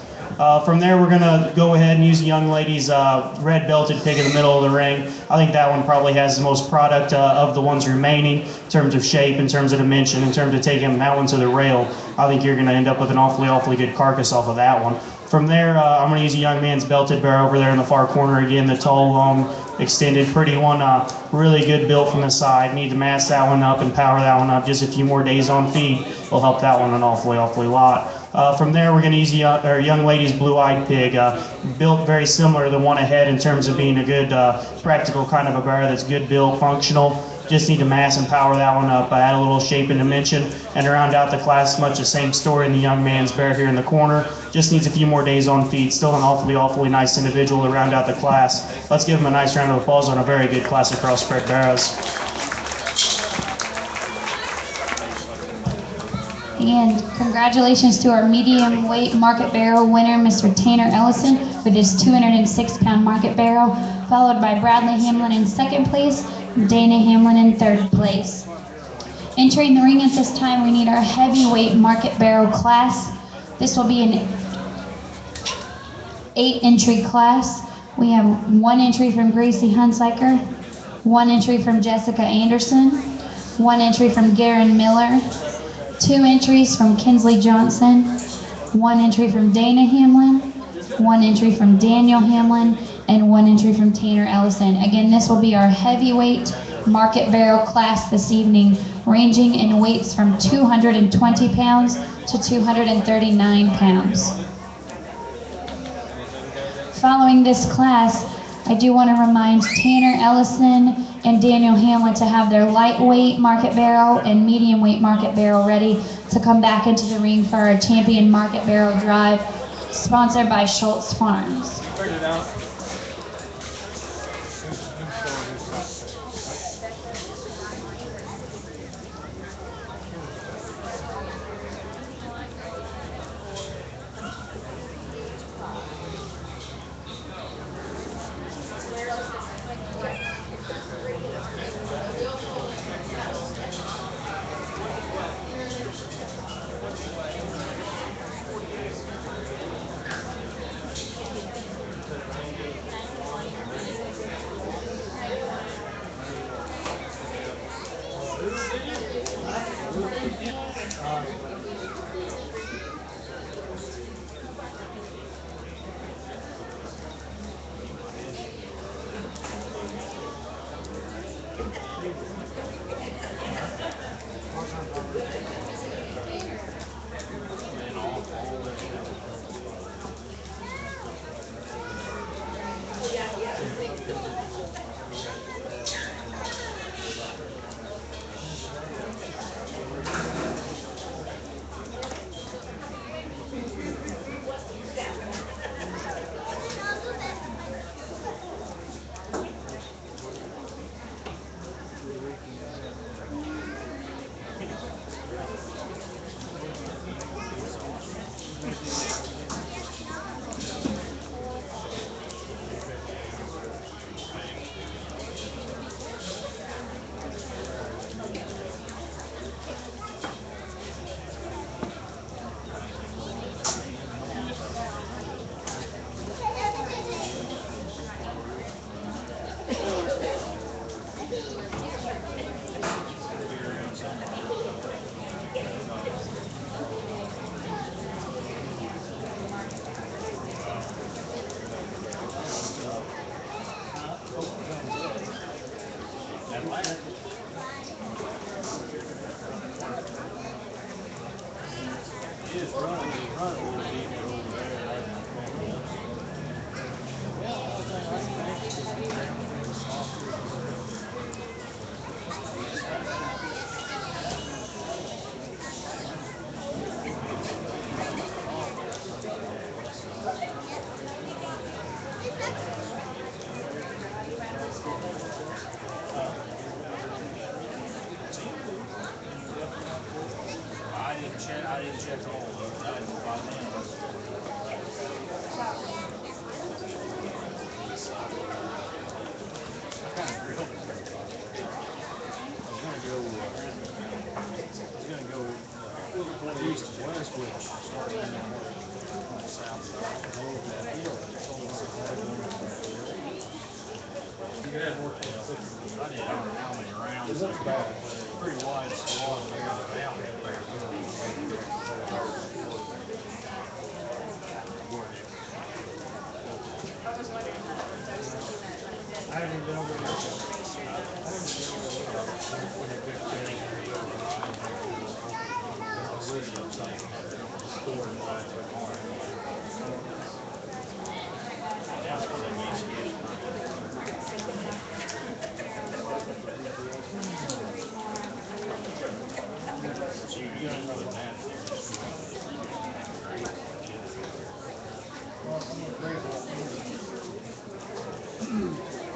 From there, we're going to go ahead and use the young lady's red belted pig in the middle of the ring. I think that one probably has the most product of the ones remaining in terms of shape, in terms of dimension, in terms of taking that one to the rail. I think you're going to end up with an awfully good carcass off of that one. From there, I'm going to use a young man's belted bear over there in the far corner again, the tall, long, extended, pretty one, really good built from the side. Need to mass that one up and power that one up. Just a few more days on feed will help that one an awfully lot. From there, we're going to use our young lady's blue-eyed pig, built very similar to the one ahead in terms of being a good, practical kind of a bear that's good built, functional. Just need to mass and power that one up, add a little shape and dimension, and to round out the class, much the same story in the young man's bear here in the corner. Just needs a few more days on feed. Still an awfully nice individual to round out the class. Let's give him a nice round of applause on a very good class of crossbred bears. And congratulations to our medium weight market barrel winner, Mr. Tanner Ellison, for this 206-pound market barrel, followed by Bradley Hamlin in second place, Dana Hamlin in third place. Entering the ring at this time, we need our heavyweight market barrel class. This will be an 8-entry class. We have 1 entry from Gracie Hunsiker, 1 entry from Jessica Anderson, 1 entry from Garen Miller, 2 entries from Kinsley Johnson, 1 entry from Dana Hamlin, 1 entry from Daniel Hamlin, and 1 entry from Tanner Ellison. Again, this will be our heavyweight market barrel class this evening, ranging in weights from 220 pounds to 239 pounds. Following this class, I do want to remind Tanner Ellison and Daniel Hamlin to have their lightweight market barrel and medium weight market barrel ready to come back into the ring for our champion market barrel drive, sponsored by Schultz Farms. Figured it out. is running a little deeper over there. I didn't check all of those. I didn't find them. East to west, which started in the south side of that hill. You could have more I did, I don't know how many rounds. It looks bad. Pretty wide swath there. I was wondering that. I was thinking that, but I didn't. I haven't been over there. I haven't been over there.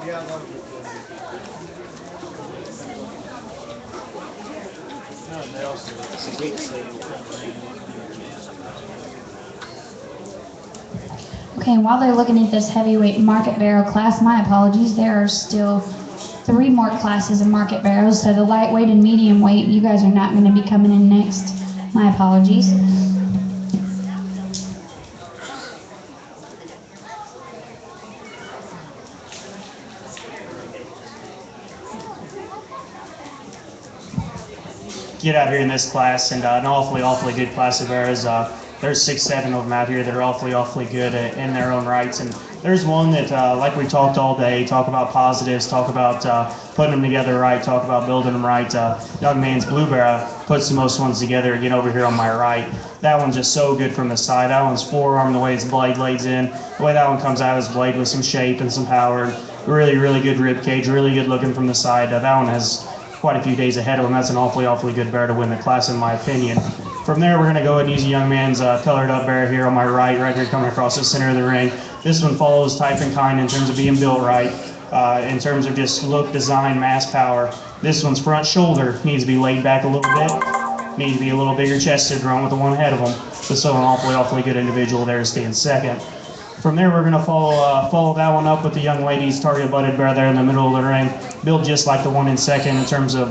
Yeah, I love it. Nothing else. It's a week Okay, while they're looking at this heavyweight market barrel class, my apologies, there are still 3 more classes of market barrels. So the lightweight and medium weight, you guys are not going to be coming in next. My apologies. Get out here in this class, and an awfully good class of bears. There's 6, 7 of them out here. They're awfully good in their own rights. And there's one that, like we talked all day, talk about positives, talk about putting them together right, talk about building them right. Young man's blue bear puts the most ones together again over here on my right. That one's just so good from the side. That one's forearm, the way its blade lays in. The way that one comes out of his blade with some shape and some power. Really good rib cage, really good looking from the side. That one has quite a few days ahead of him. That's an awfully good bear to win the class, in my opinion. From there, we're going to go and use a young man's colored up bear here on my right here coming across the center of the ring. This one follows type and kind in terms of being built right, in terms of just look, design, mass power. This one's front shoulder needs to be laid back a little bit, needs to be a little bigger chested, run with the one ahead of him. But still an awfully good individual there to stay in second. From there, we're going to follow that one up with the young lady's target butted bear there in the middle of the ring. Built just like the one in second in terms of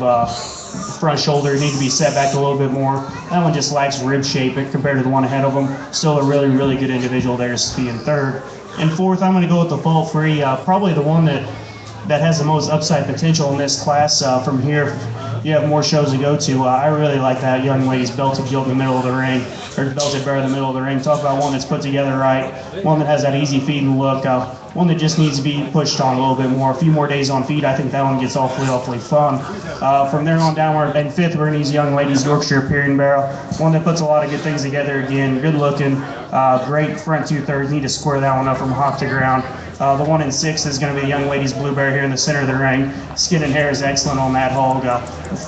front shoulder. Need to be set back a little bit more. That one just lacks rib shape compared to the one ahead of him. Still a really good individual there to be in third. And fourth, I'm going to go with the fault free. Probably the one that has the most upside potential in this class. From here, you have more shows to go to. I really like that young lady's belted gilt in the middle of the ring, or belted bear in the middle of the ring. Talk about one that's put together right, one that has that easy feeding look, one that just needs to be pushed on a little bit more. A few more days on feed, I think that one gets awfully fun. From there on downward, and fifth, we're going to use young lady's Yorkshire Pyrenean barrel, one that puts a lot of good things together again, good looking, great front 2/3. Need to square that one up from hop to ground. The one in sixth is going to be the young lady's blue bear here in the center of the ring. Skin and hair is excellent on that hog.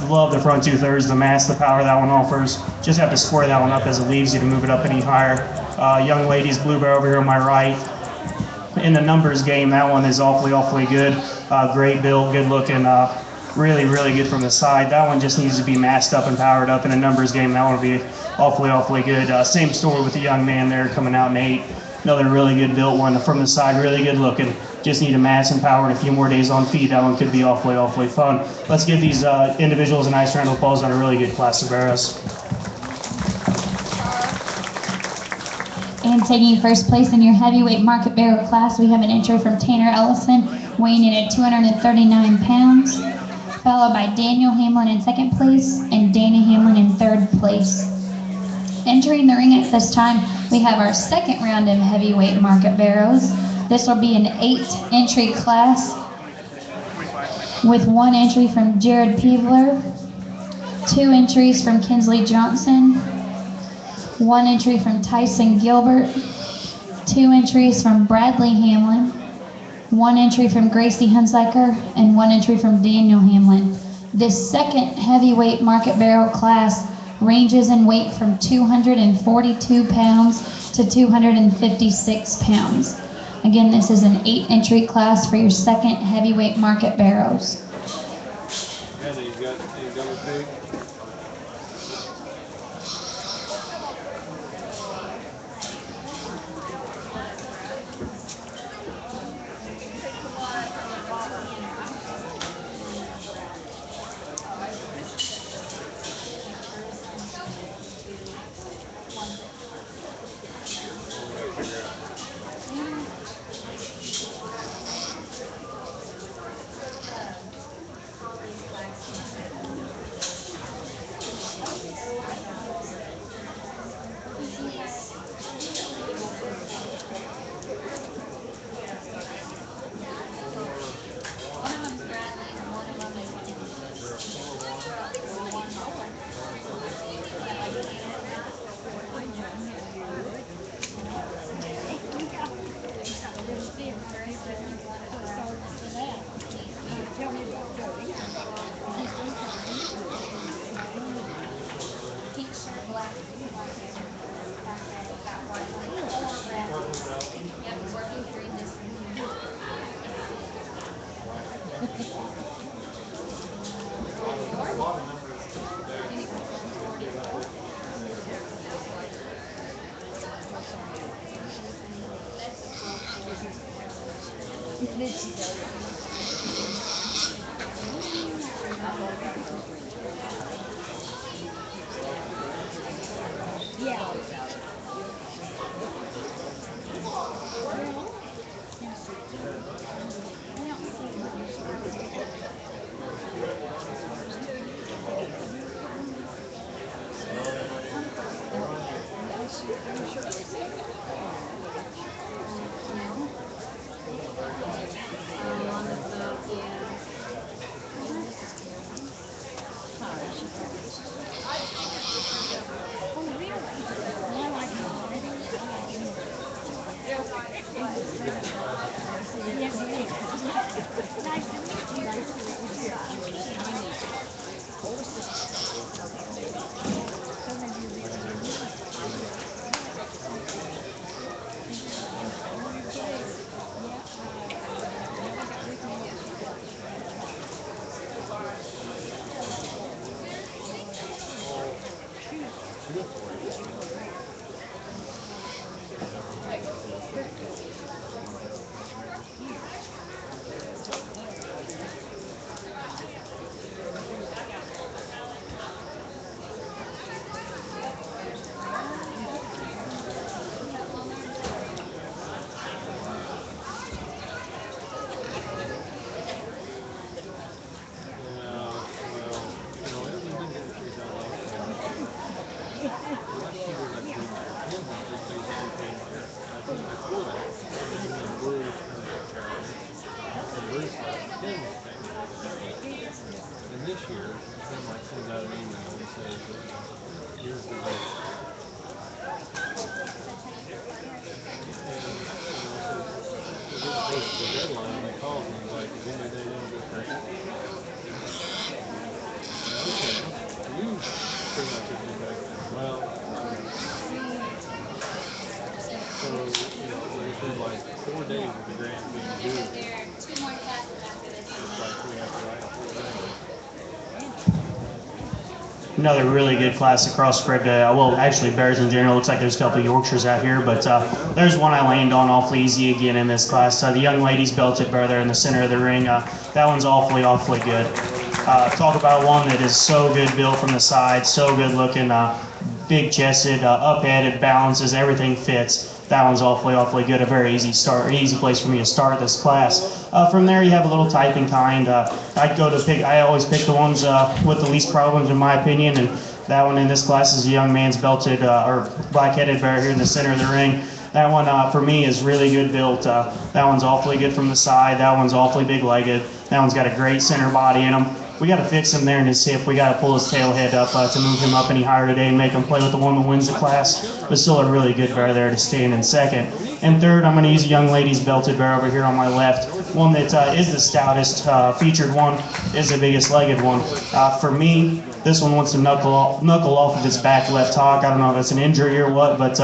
Love the front 2/3, the mass, the power that one offers. Just have to square that one up as it leaves you to move it up any higher. Young lady's blue bear over here on my right. In the numbers game, that one is awfully good. Great build, good looking, really good from the side. That one just needs to be masked up and powered up in a numbers game. That one will be awfully good. Same story with the young man there coming out in 8. Another really good built one from the side, really good looking. Just need a mass and power and a few more days on feed. That one could be awfully fun. Let's give these individuals a nice round of applause on a really good class of barrows. And taking first place in your heavyweight market barrel class, we have an entry from Tanner Ellison, weighing in at 239 pounds, followed by Daniel Hamlin in second place and Dana Hamlin in third place. Entering the ring at this time, we have our second round of heavyweight market barrels. This will be an 8-entry class with 1 entry from Jared Peebler, 2 entries from Kinsley Johnson, 1 entry from Tyson Gilbert, 2 entries from Bradley Hamlin, 1 entry from Gracie Hunziker, and 1 entry from Daniel Hamlin. This second heavyweight market barrel class ranges in weight from 242 pounds to 256 pounds. Again, this is an 8-entry class for your second heavyweight market barrels. And you got any double pig? This year, then like sends out an email and says, here's the date. And, so getting close to the deadline, they called me and was like, is any day going to be pregnant? Okay. You pretty much just be like, well, so, within like 4 days of the grant being due, it's like we have to write a whole thing. Another really good class of crossbred. Well, actually, bears in general. Looks like there's a couple of Yorkshires out here, but there's one I landed on awfully easy again in this class. The young lady's belted bear there in the center of the ring. That one's awfully good. Talk about one that is so good built from the side, so good looking, big chested, up-headed, balances, everything fits. That one's awfully good. A very easy start, easy place for me to start this class. From there, you have a little type and kind. I always pick the ones with the least problems, in my opinion. And that one in this class is a young man's belted or black-headed bear here in the center of the ring. That one for me is really good built. That one's awfully good from the side. That one's awfully big-legged. That one's got a great center body in him. we got to fix him there in his hip. We got to pull his tail head up to move him up any higher today and make him play with the one that wins the class. But still a really good bear there to stand in second. And third, I'm going to use a young lady's belted bear over here on my left. One that is the stoutest, featured one, is the biggest legged one. For me, this one wants to knuckle off of its back left hock. I don't know if it's an injury or what, but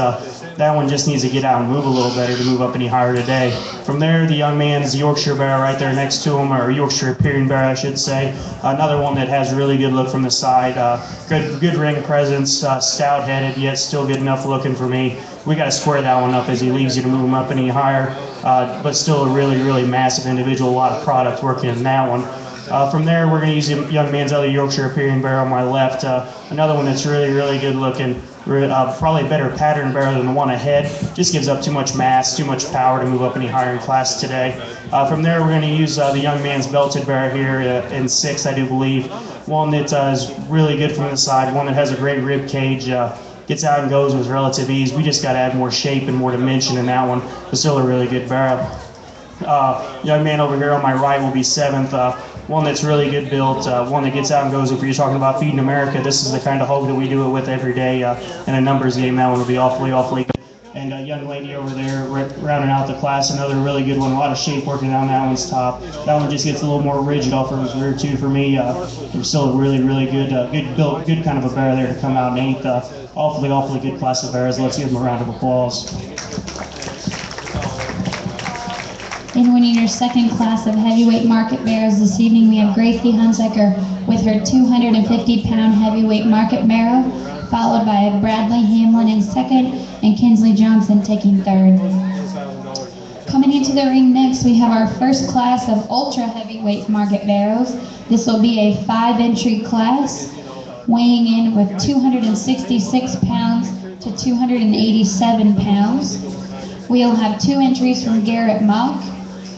that one just needs to get out and move a little better to move up any higher today. From there, the young man's Yorkshire bear right there next to him, or Yorkshire Pyrenean bear, I should say. Another one that has really good look from the side, good ring presence, stout-headed, yet still good enough looking for me. We got to square that one up as he leaves you to move him up any higher, but still a really, really massive individual, a lot of product working in that one. From there, we're going to use the young man's other Yorkshire Pyrenean bear on my left. Another one that's really, really good looking. Probably a better pattern bear than the one ahead. Just gives up too much mass, too much power to move up any higher in class today. From there, we're going to use the young man's belted bear here in sixth, I do believe. One that is really good from the side, one that has a great rib cage. Gets out and goes with relative ease. We just got to add more shape and more dimension in that one. But still a really good bear. Young man over here on my right will be seventh. One that's really good built, one that gets out and goes. If you're talking about feeding America, this is the kind of hog that we do it with every day. In a numbers game, that one will be awfully good. And a young lady over there rounding out the class, another really good one. A lot of shape working down that one's top. That one just gets a little more rigid off of his rear too for me. Still a really, really good, good built, good kind of a bear there to come out in eighth. Awfully good class of bears. Let's give them a round of applause. In winning your second class of heavyweight market bears this evening, we have Gracie Hunsaker with her 250-pound heavyweight market barrow, followed by Bradley Hamlin in second and Kinsley Johnson taking third. Coming into the ring next, we have our first class of ultra heavyweight market barrows. This will be a 5-entry class, weighing in with 266 pounds to 287 pounds. We'll have 2 entries from Garrett Mock.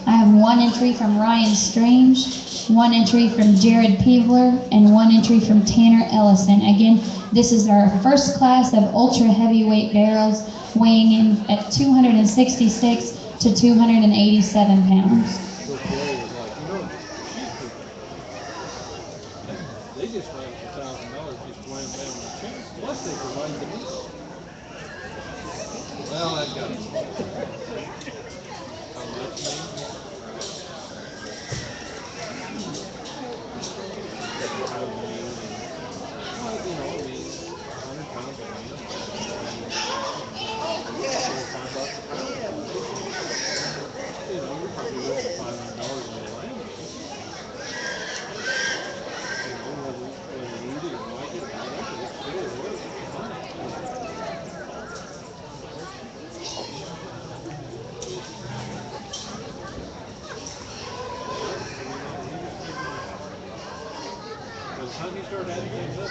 I have 1 entry from Ryan Strange, 1 entry from Jared Peebler, and 1 entry from Tanner Ellison. Again, this is our first class of ultra heavyweight barrels, weighing in at 266 to 287 pounds. They just ran for $1,000 just went down the chance. Plus they provided the meal. Well, that got it. How much, man? How do you start adding things up?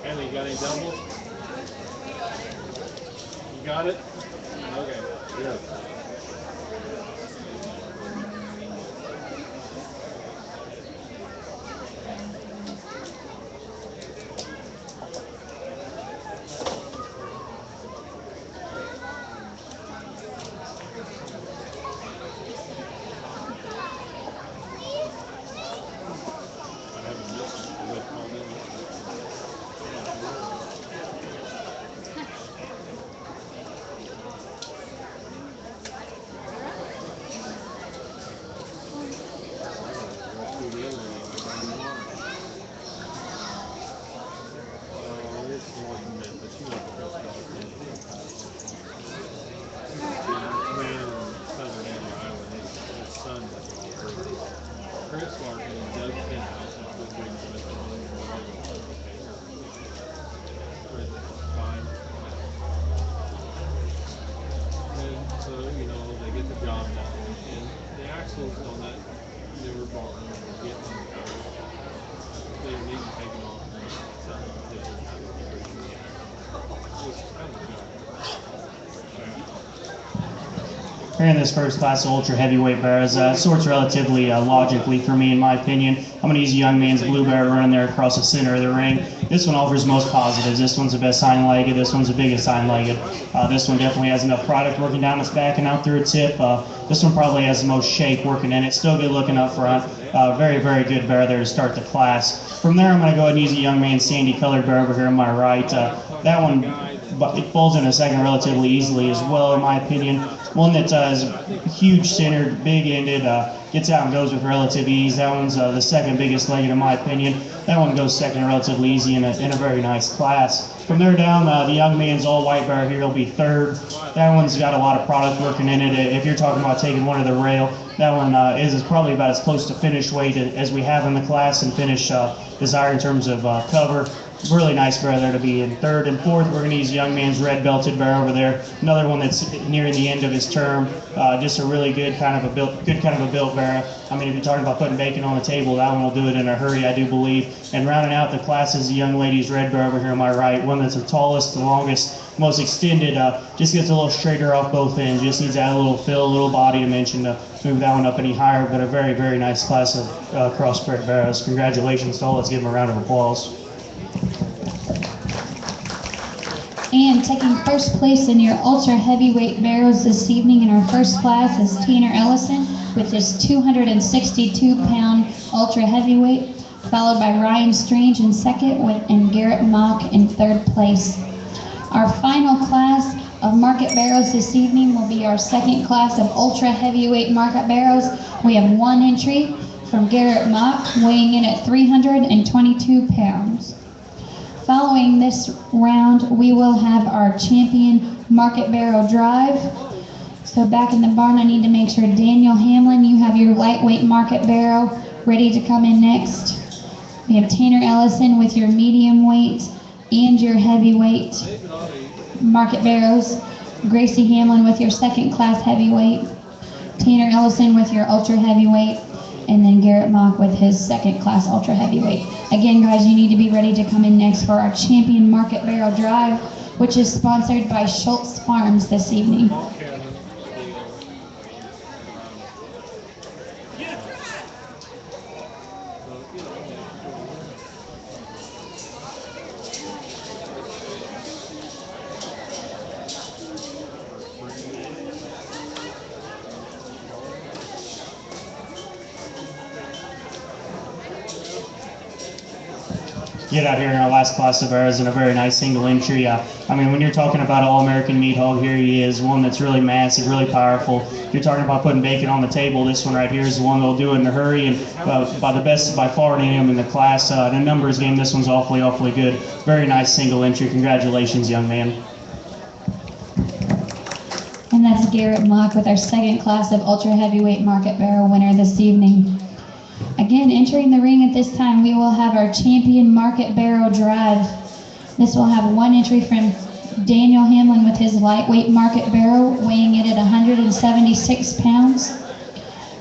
Andy, you got any doubles? You got it? Okay. Yeah. So, you know, they get the job done. And the axles on that newer barn are getting tired. They need to take them off and something different kind of nutrition. Which is kind of a job. Here in this first class of ultra heavyweight bears, sorts relatively logically for me, in my opinion. I'm going to use a young man's blue bear running there across the center of the ring. This one offers most positives. This one's the best hind-legged. This one's the biggest hind-legged. This one definitely has enough product working down its back and out through its hip. This one probably has the most shape working in it. Still good looking up front. Very, very good bear there to start the class. From there, I'm going to go ahead and use a young man's sandy colored bear over here on my right. That one, it falls in a second relatively easily as well, in my opinion. One that is huge-centered, big-ended, gets out and goes with relative ease. That one's the second biggest legged, in my opinion. That one goes second relatively easy in a very nice class. From there down, the young man's all-white bear here will be third. That one's got a lot of product working in it. If you're talking about taking one to the rail, that one is probably about as close to finish weight as we have in the class and finish desire in terms of cover. Really nice bear there to be in third. And fourth, we're going to use a young man's red belted bear over there. Another one that's nearing the end of his term. Just a really good kind of a built bear. I mean, if you're talking about putting bacon on the table, that one will do it in a hurry, I do believe. And rounding out the class is the young lady's red bear over here on my right. One that's the tallest, the longest, most extended. Just gets a little straighter off both ends. Just needs to add a little fill, a little body dimension to move that one up any higher. But a very, very nice class of crossbred bears. Congratulations to all. Let's give them a round of applause. And taking first place in your ultra heavyweight barrels this evening in our first class is Tanner Ellison with his 262-pound ultra heavyweight, followed by Ryan Strange in second and Garrett Mock in third place. Our final class of market barrels this evening will be our second class of ultra heavyweight market barrels. We have one entry from Garrett Mock, weighing in at 322 pounds. Following this round, we will have our champion market barrel drive. So back in the barn, I need to make sure, Daniel Hamlin, you have your lightweight market barrel ready to come in next. We have Tanner Ellison with your medium weight and your heavyweight market barrels. Gracie Hamlin with your second class heavyweight. Tanner Ellison with your ultra heavyweight. And then Garrett Mock with his second class ultra heavyweight. Again, guys, you need to be ready to come in next for our champion market barrel drive, which is sponsored by Schultz Farms this evening. Get out here in our last class of bears in a very nice single entry. I mean, when you're talking about an all-American meat hog, here he is, one that's really massive, really powerful. If you're talking about putting bacon on the table, this one right here is the one that'll do it in a hurry, and by the best by far in him in the class. In a numbers game, this one's awfully good. Very nice single entry. Congratulations, young man. And that's Garrett Mock with our second class of ultra heavyweight market barrel winner this evening. Again, entering the ring at this time, we will have our champion market barrel drive. This will have one entry from Daniel Hamlin with his lightweight market barrel, weighing it at 176 pounds.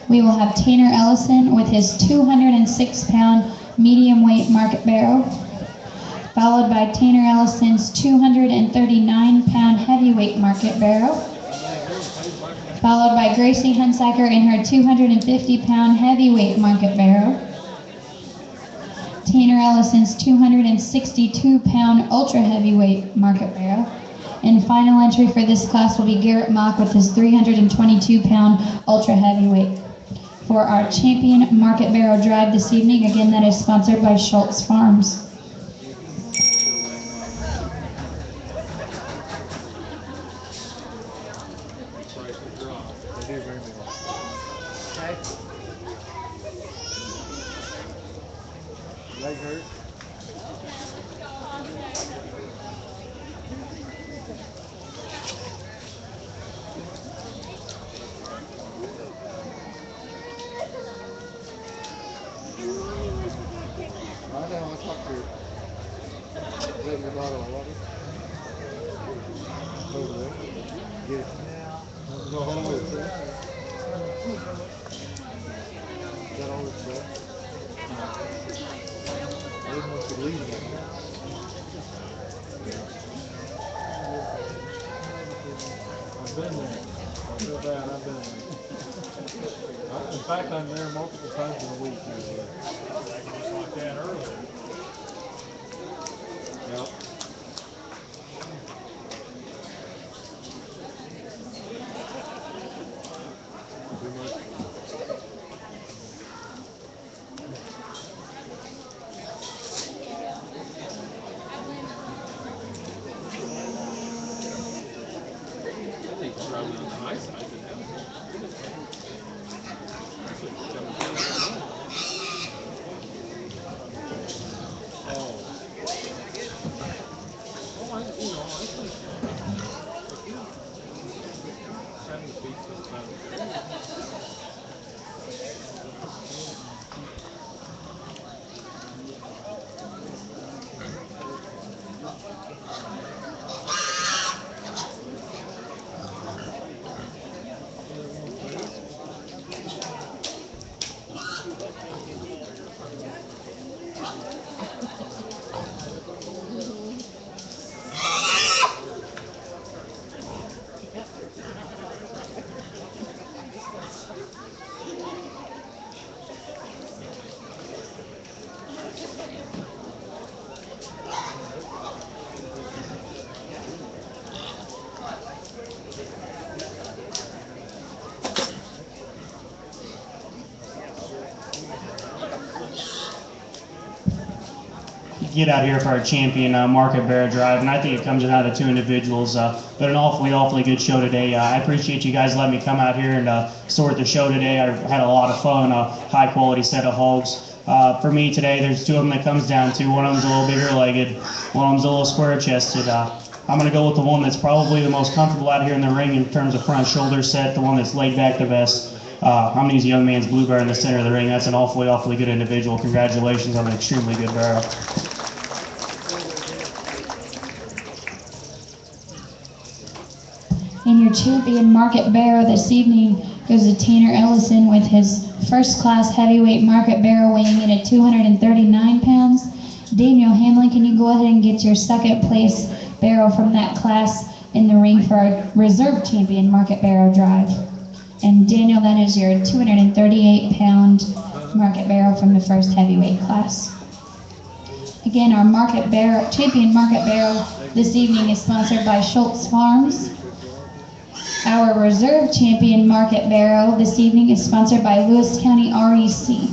We will have Tanner Ellison with his 206-pound medium weight market barrel, followed by Tanner Ellison's 239-pound heavyweight market barrel, followed by Gracie Hunsaker in her 250-pound heavyweight market barrel, Tanner Ellison's 262-pound ultra heavyweight market barrel, and final entry for this class will be Garrett Mock with his 322-pound ultra heavyweight. For our champion market barrel drive this evening, again, that is sponsored by Schultz Farms. Leg hurt? I know, I talked to her. Letting your daughter love it. Over there. Get it. Go home with it. Is that all it's got? I didn't want you to leave that. I've been there. I feel bad. I've been there. In fact, I'm there multiple times in a week. Just like that earlier. Yep. Too much. I think it's probably on the high side. Get out here for our champion market bear drive, and I think it comes down to two individuals. But an awfully good show today. I appreciate you guys letting me come out here and sort the show today. I had a lot of fun. High quality set of hogs. For me today, there's two of them that comes down to. One of them's a little bigger legged, one of them's a little square chested. I'm going to go with the one that's probably the most comfortable out here in the ring in terms of front shoulder set, the one that's laid back the best. I'm going to use young man's blue bear in the center of the ring. That's an awfully good individual. Congratulations on an extremely good barrel. And your champion market barrow this evening goes to Tanner Ellison with his first class heavyweight market barrow weighing in at 239 pounds. Daniel Hamlin, can you go ahead and get your second place barrow from that class in the ring for our reserve champion market barrow drive? And Daniel, that is your 238-pound market barrow from the first heavyweight class. Again, our champion market barrow this evening is sponsored by Schultz Farms. Our reserve champion market barrow this evening is sponsored by Lewis County REC.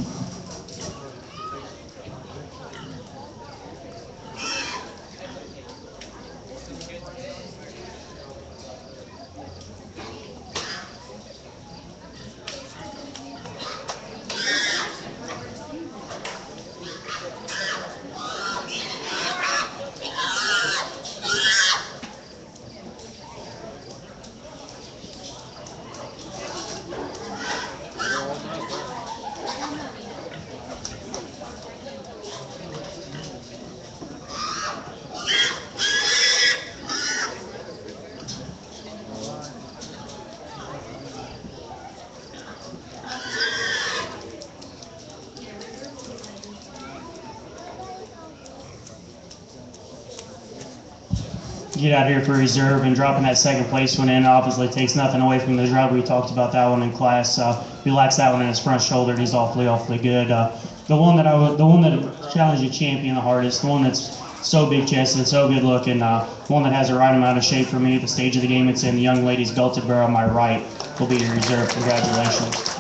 Get out here for reserve, and dropping that second place one in obviously takes nothing away from the driver. We talked about that one in class. He lacks that one in his front shoulder, and he's awfully good. The one that challenged the champion the hardest, the one that's so big chested, so good looking, one that has the right amount of shape for me at the stage of the game it's in. The young lady's belted barrel on my right will be your reserve. Congratulations.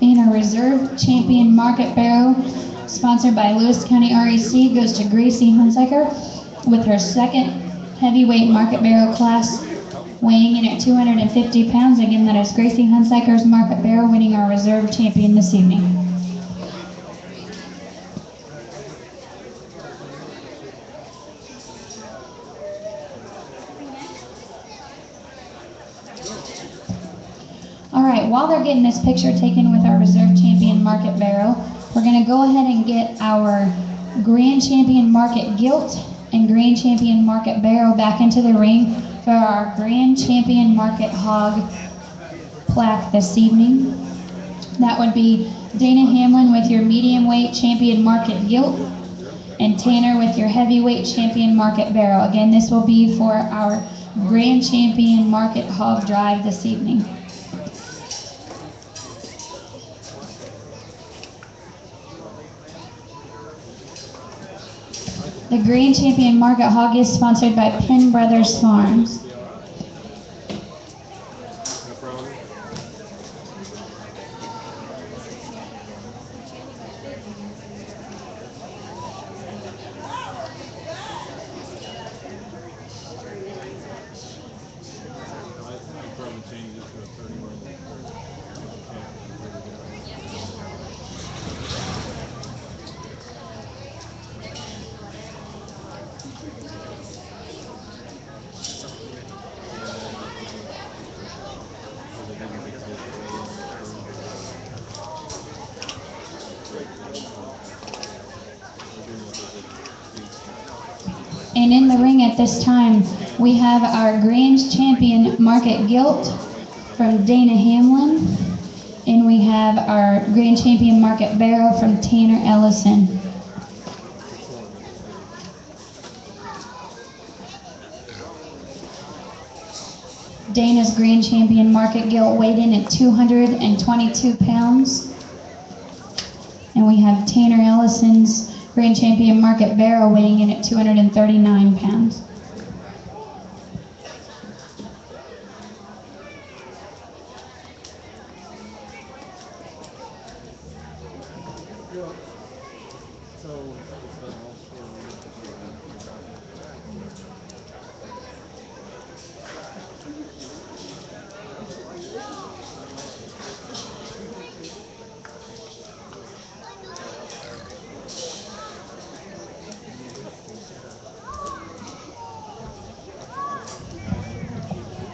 And our reserve champion market barrow, sponsored by Lewis County REC, goes to Gracie Hunsaker with her second heavyweight market barrow class, weighing in at 250 pounds. Again, that is Gracie Hunsaker's market barrow, winning our reserve champion this evening. All right, while they're getting this picture taken with our reserve champion market barrow, we're going to go ahead and get our grand champion market gilt and Grand Champion Market Barrow back into the ring for our Grand Champion Market Hog plaque this evening. That would be Dana Hamlin with your medium weight champion Market Gilt and Tanner with your heavyweight champion Market Barrow. Again, this will be for our Grand Champion Market Hog Drive this evening. The Grand Champion Market Hog is sponsored by Penn Brothers Farms. No problem. I'd probably change it to a 31. And in the ring at this time, we have our Grand Champion Market Gilt from Dana Hamlin, and we have our Grand Champion Market Barrow from Tanner Ellison. Dana's Grand Champion Market Gilt weighed in at 222 pounds. And we have Tanner Ellison's Grand Champion Market Barrow weighing in at 239 pounds.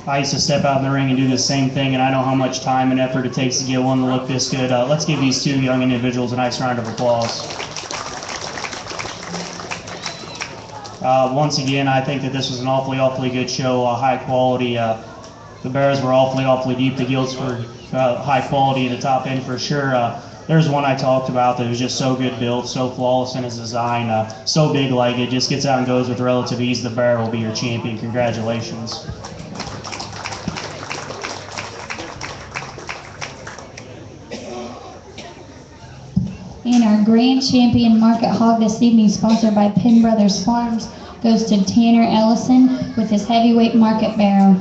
I used to step out in the ring and do the same thing, and I know how much time and effort it takes to get one to look this good. Let's give these two young individuals a nice round of applause. Once again, I think that this was an awfully good show, high quality. The Bears were awfully deep. The Gilts were high quality in the top end for sure. There's one I talked about that was just so good built, so flawless in his design, so big like it just gets out and goes with relative ease. The Bear will be your champion. Congratulations. And our Grand Champion Market Hog this evening, sponsored by Penn Brothers Farms, goes to Tanner Ellison with his heavyweight Market Barrow.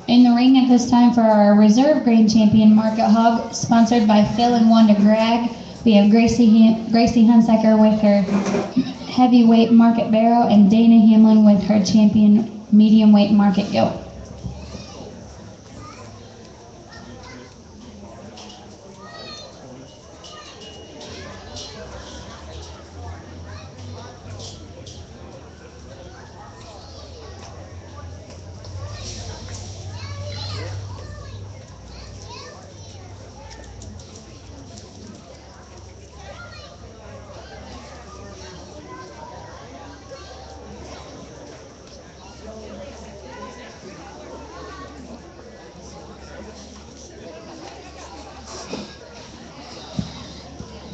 In the ring at this time for our Reserve Grand Champion Market Hog, sponsored by Phil and Wanda Gregg, we have Gracie Hunsaker with her heavyweight Market Barrow and Dana Hamlin with her champion medium weight Market Gilt.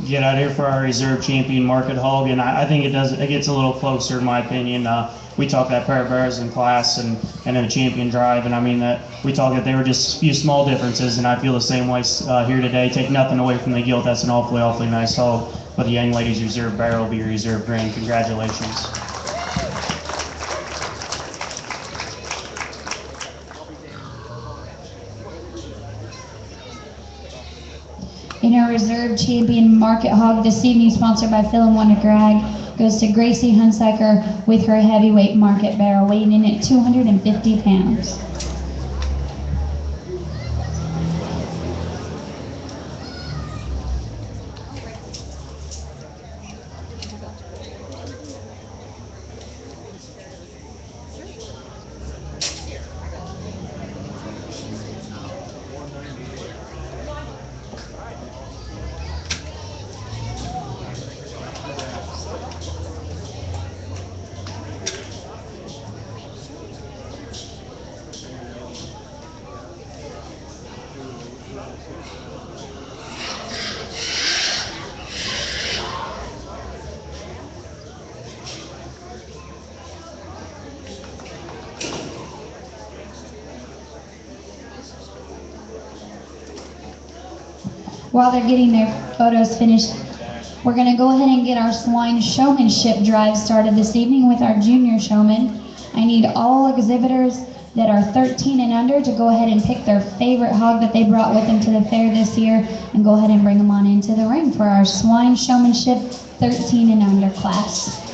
Get out here for our Reserve Champion Market Hog, and I think it gets a little closer in my opinion. We talked that pair of Bears in class and in a champion drive, and I mean that we talked that they were just a few small differences, and I feel the same way here today. Take nothing away from the Gilt. That's an awfully nice hog, but the young ladies' Reserve Barrel will be your Reserve Grand. Congratulations. In our Reserve Champion Market Hog this evening, sponsored by Phil and Wanda Gregg, goes to Gracie Hunsaker with her heavyweight Market Barrel, weighing in at 250 pounds. While they're getting their photos finished, we're going to go ahead and get our swine showmanship drive started this evening with our junior showmen. I need all exhibitors that are 13 and under to go ahead and pick their favorite hog that they brought with them to the fair this year and go ahead and bring them on into the ring for our swine showmanship 13 and under class.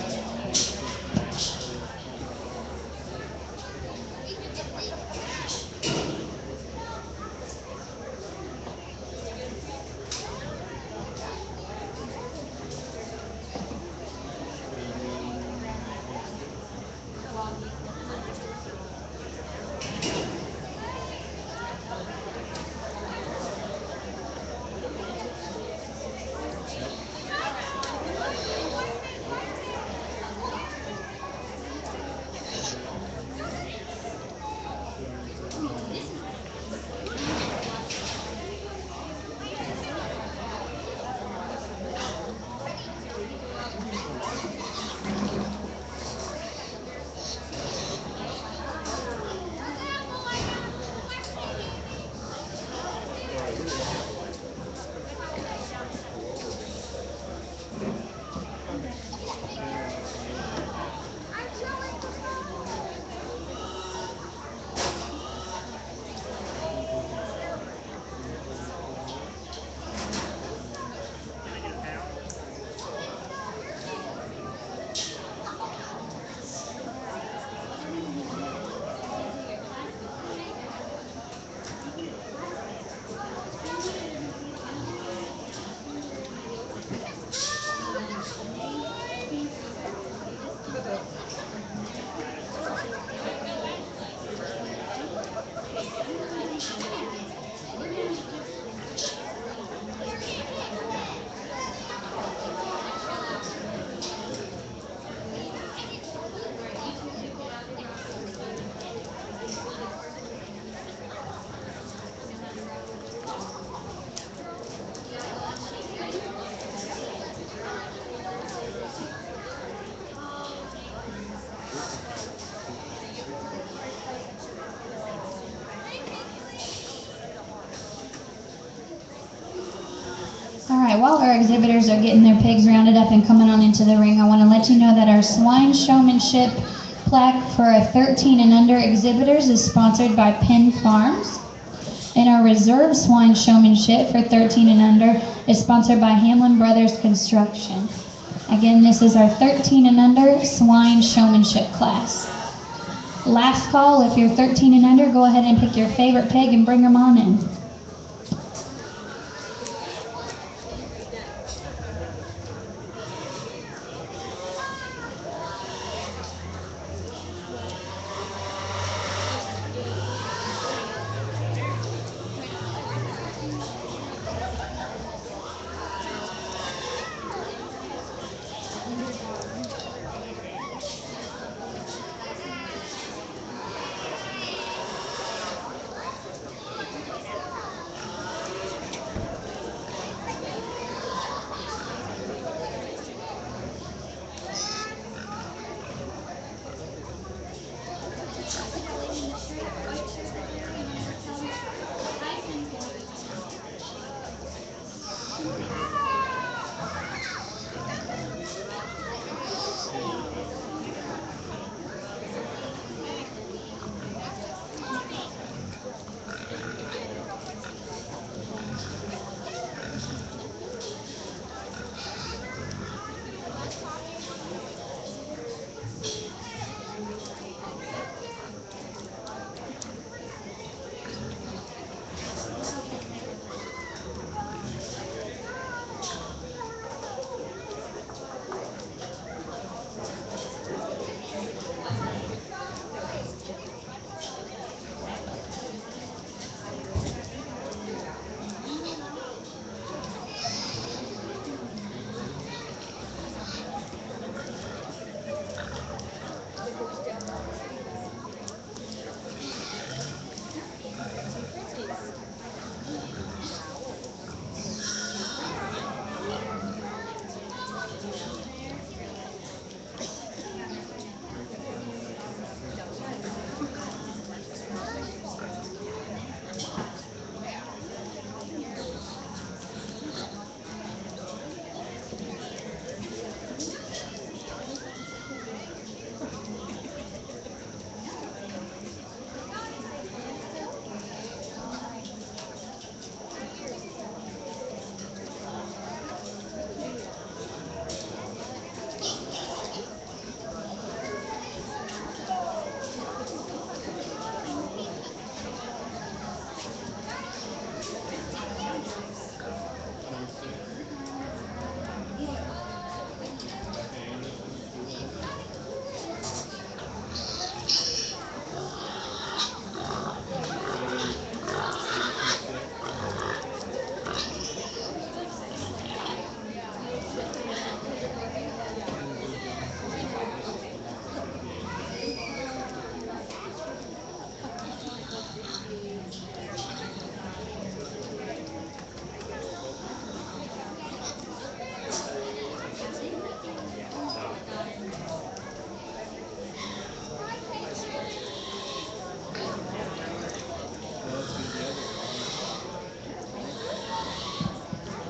All right, while our exhibitors are getting their pigs rounded up and coming on into the ring, I want to let you know that our swine showmanship plaque for our 13 and under exhibitors is sponsored by Penn Farms. And our reserve swine showmanship for 13 and under is sponsored by Hamlin Brothers Construction. Again, this is our 13 and under swine showmanship class. Last call, if you're 13 and under, go ahead and pick your favorite pig and bring them on in.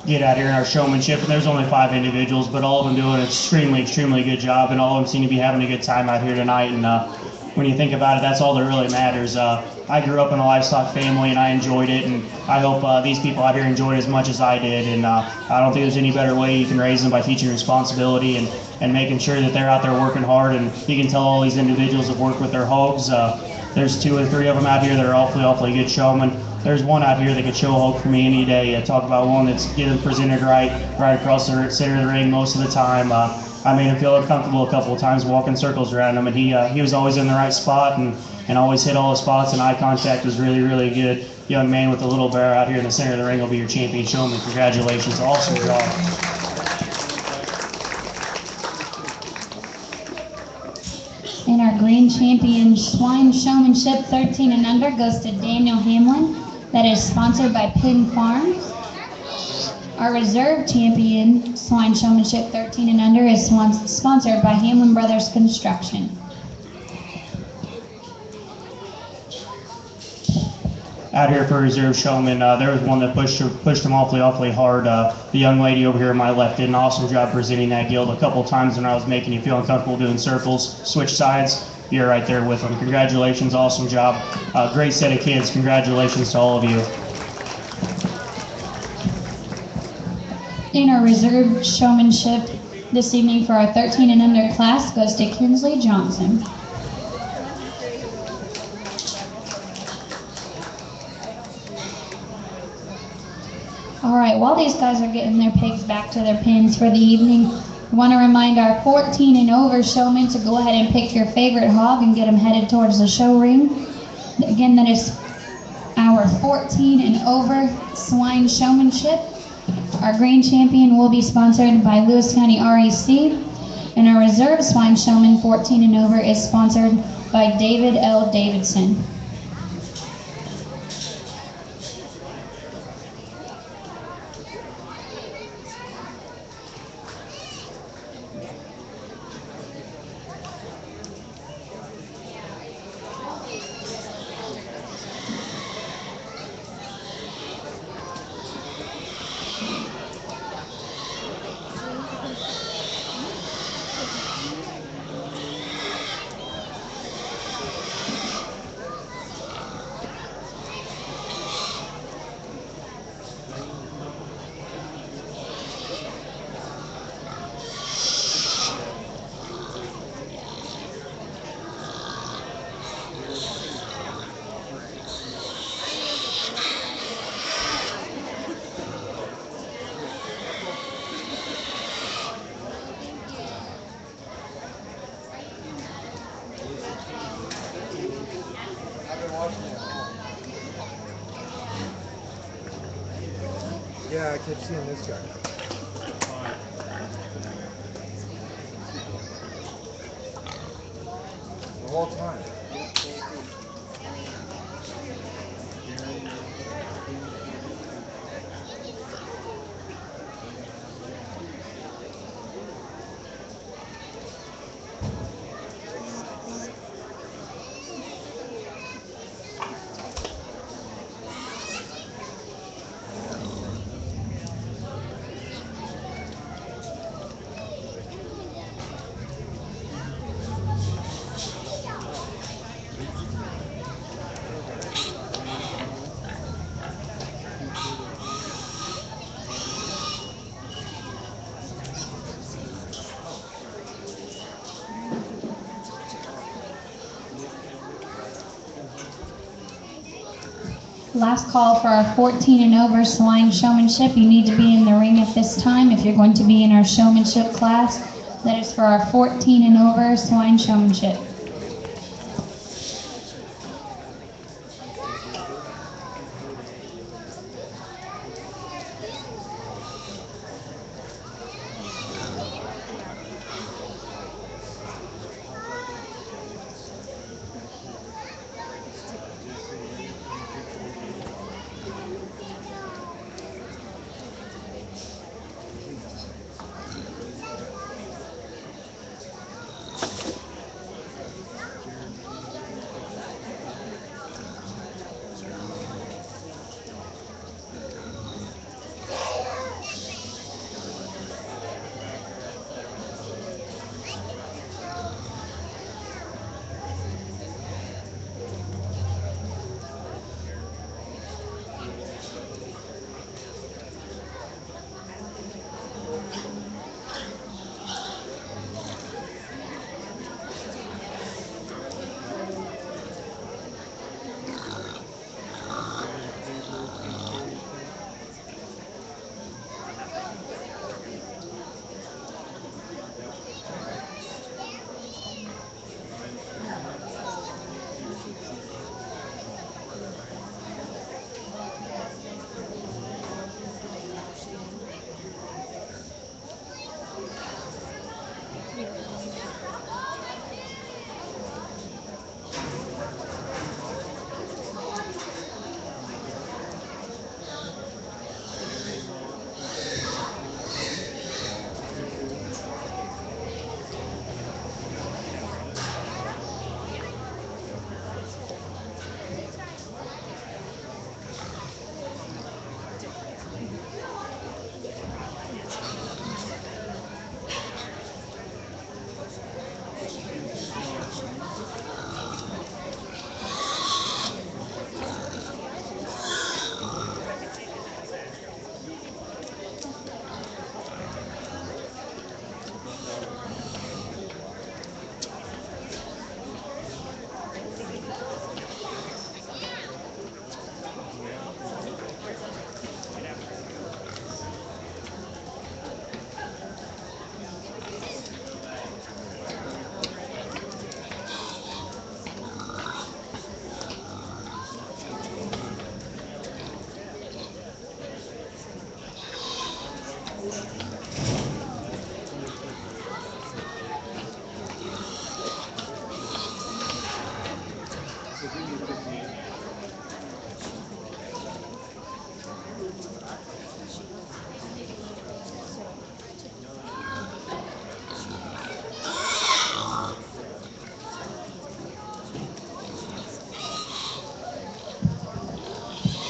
get out here in our showmanship. And there's only 5 individuals, but all of them doing an extremely good job, and all of them seem to be having a good time out here tonight. And when you think about it, that's all that really matters. I grew up in a livestock family, and I enjoyed it, and I hope these people out here enjoyed it as much as I did. And I don't think there's any better way you can raise them by teaching responsibility and making sure that they're out there working hard. And you can tell all these individuals have worked with their hogs. There's 2 or 3 of them out here that are awfully good showmen. There's one out here that could show a hog for me any day. Talk about one that's getting presented right across the center of the ring most of the time. I made him feel uncomfortable a couple of times walking circles around him, and he was always in the right spot and always hit all the spots, and eye contact was really good. Young man with a little bear out here in the center of the ring will be your champion showman. Congratulations, awesome job. And our grand champion swine showmanship 13 and under goes to Daniel Hamlin. That is sponsored by Penn Farms. Our reserve champion swine showmanship 13 and under is sponsored by Hamlin Brothers Construction. Out here for reserve showman, there was one that pushed him awfully hard. The young lady over here on my left did an awesome job presenting that guild a couple of times when I was making you feel uncomfortable doing circles, switch sides. You're right there with them. Congratulations, awesome job. Great set of kids. Congratulations to all of you. In our reserve showmanship this evening for our 13 and under class goes to Kinsley Johnson. All right, while these guys are getting their pigs back to their pens for the evening, I want to remind our 14 and over showmen to go ahead and pick your favorite hog and get them headed towards the show ring. Again, that is our 14 and over swine showmanship. Our grand champion will be sponsored by Lewis County REC, and our reserve swine showman 14 and over is sponsored by David L. Davidson. Yeah, I kept seeing this guy. The whole time. Last call for our 14 and over swine showmanship. You need to be in the ring at this time if you're going to be in our showmanship class. That is for our 14 and over swine showmanship.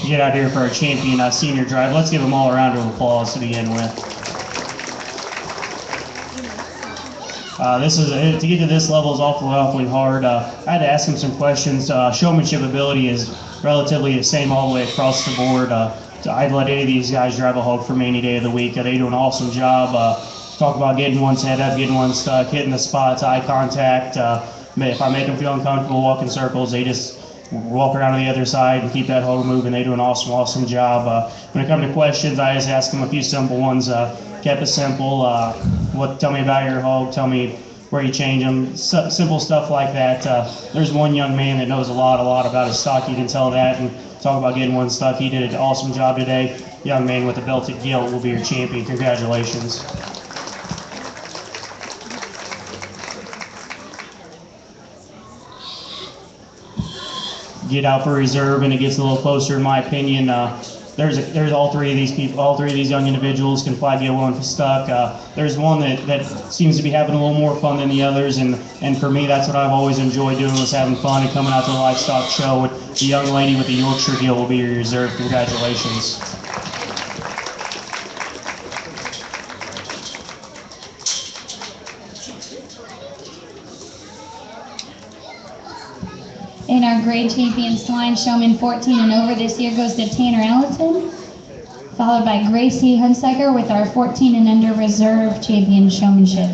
Get out here for our champion senior drive. Let's give them all a round of applause to begin with. This is to get to this level is awfully hard. I had to ask him some questions. Showmanship ability is relatively the same all the way across the board. I'd let any of these guys drive a hog for me any day of the week. They do an awesome job. Talk about getting one's head up, getting one stuck, hitting the spots, eye contact. If I make them feel uncomfortable walking circles, they just walk around to the other side and keep that hog moving. They do an awesome job. When it comes to questions, I just ask them a few simple ones. Kept it simple. Tell me about your hog. Tell me where you change them. Simple stuff like that. There's one young man that knows a lot about his stock. You can tell that. And talk about getting one stuck. He did an awesome job today. Young man with a belted gilt will be your champion. Congratulations. Get out for reserve, and it gets a little closer, in my opinion. There's all three of these people, all three of these young individuals can fly get one stuck. There's one that seems to be having a little more fun than the others, and for me, that's what I've always enjoyed doing, was having fun and coming out to the livestock show. The young lady with the Yorkshire gilt will be your reserve. Congratulations. And our grade champion swine showman 14 and over this year goes to Tanner Ellison, followed by Gracie Hunsaker with our 14 and under reserve champion showmanship.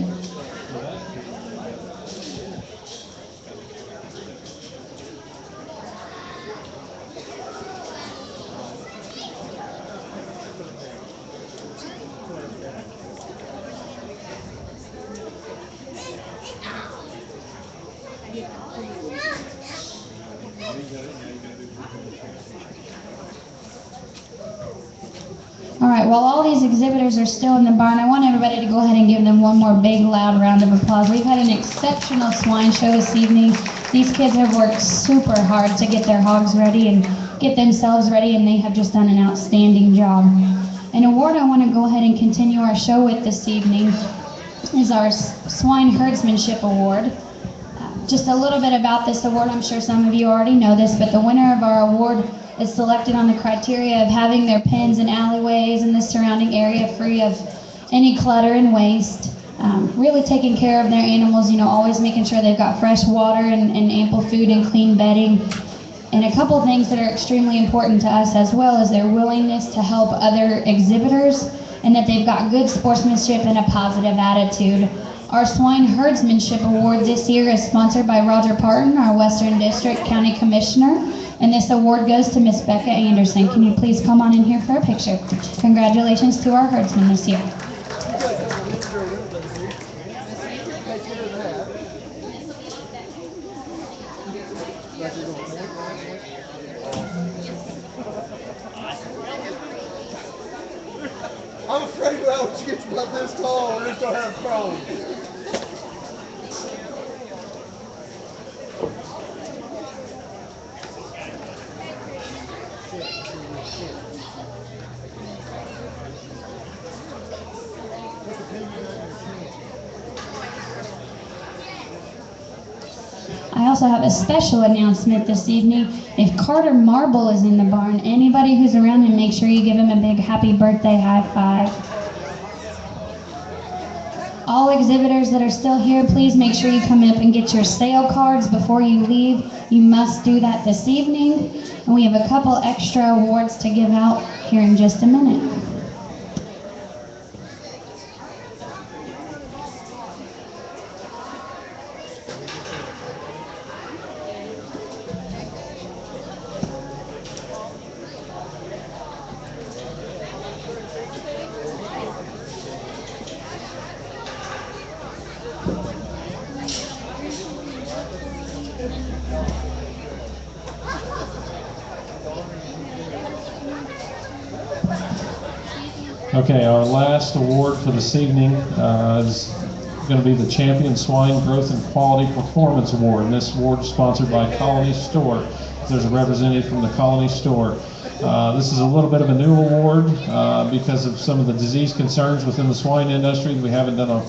All right, while all these exhibitors are still in the barn, I want everybody to go ahead and give them one more big, loud round of applause. We've had an exceptional swine show this evening. These kids have worked super hard to get their hogs ready and get themselves ready, and they have just done an outstanding job. An award I want to go ahead and continue our show with this evening is our Swine Herdsmanship Award. Just a little bit about this award. I'm sure some of you already know this, but the winner of our award is selected on the criteria of having their pens and alleyways and the surrounding area free of any clutter and waste. Really taking care of their animals, always making sure they've got fresh water and ample food and clean bedding. And a couple of things that are extremely important to us as well is their willingness to help other exhibitors, and that they've got good sportsmanship and a positive attitude. Our Swine Herdsmanship Award this year is sponsored by Roger Parton, our Western District County Commissioner, and this award goes to Miss Becca Anderson. Can you please come on in here for a picture? Congratulations to our herdsmen this year. I'm afraid that when she gets about this tall, we're just gonna have problems. I also have a special announcement this evening. If Carter Marble is in the barn, anybody who's around him, make sure you give him a big happy birthday high five. All exhibitors that are still here, please make sure you come up and get your sale cards before you leave. You must do that this evening. And we have a couple extra awards to give out here in just a minute. Okay, our last award for this evening is going to be the Champion Swine Growth and Quality Performance Award. And this award is sponsored by Colony Store. There's a representative from the Colony Store. This is a little bit of a new award because of some of the disease concerns within the swine industry. We haven't done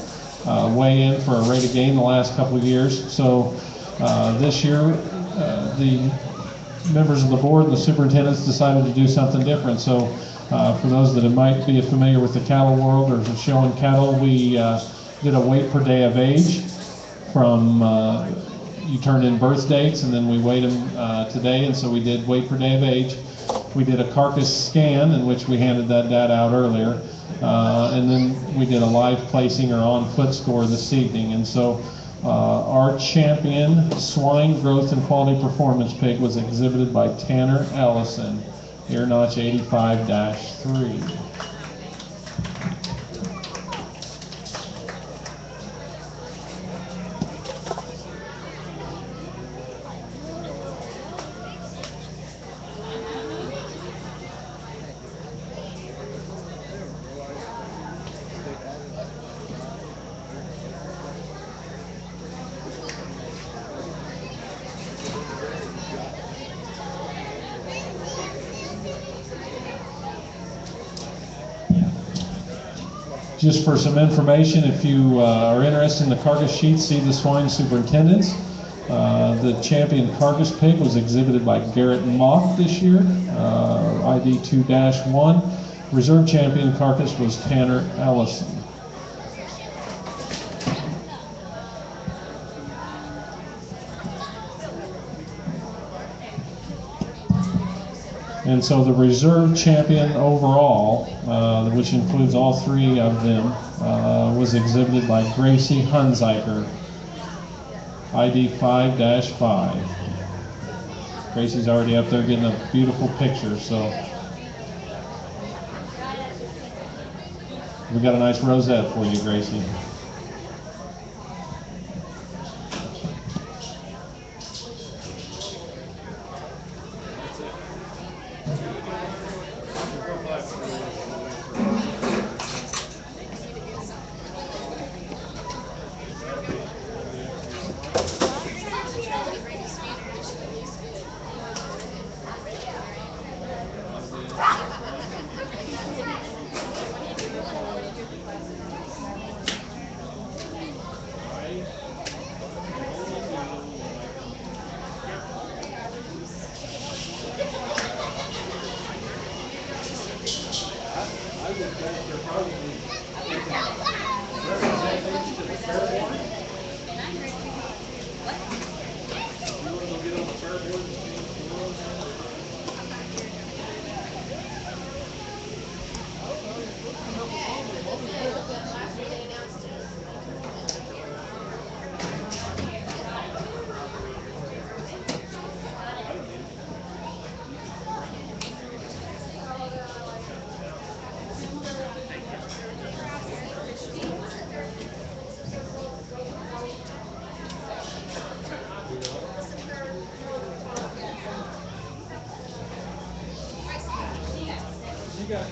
a weigh-in for a rate of gain the last couple of years. So this year, the members of the board and the superintendents decided to do something different. So for those that might be familiar with the cattle world or showing cattle, we did a weight per day of age from you turned in birth dates, and then we weighed them today, and so we did weight per day of age. We did a carcass scan in which we handed that data out earlier, and then we did a live placing or on foot score this evening. And so our champion swine growth and quality performance pig was exhibited by Tanner Ellison, ear notch 85-3. Just for some information, if you are interested in the carcass sheet, see the swine superintendents. The champion carcass pig was exhibited by Garrett Mock this year, ID 2-1. Reserve champion carcass was Tanner Ellison. And so the reserve champion overall, which includes all three of them, was exhibited by Gracie Hunziker, ID 5-5. Gracie's already up there getting a beautiful picture, so we got a nice rosette for you, Gracie.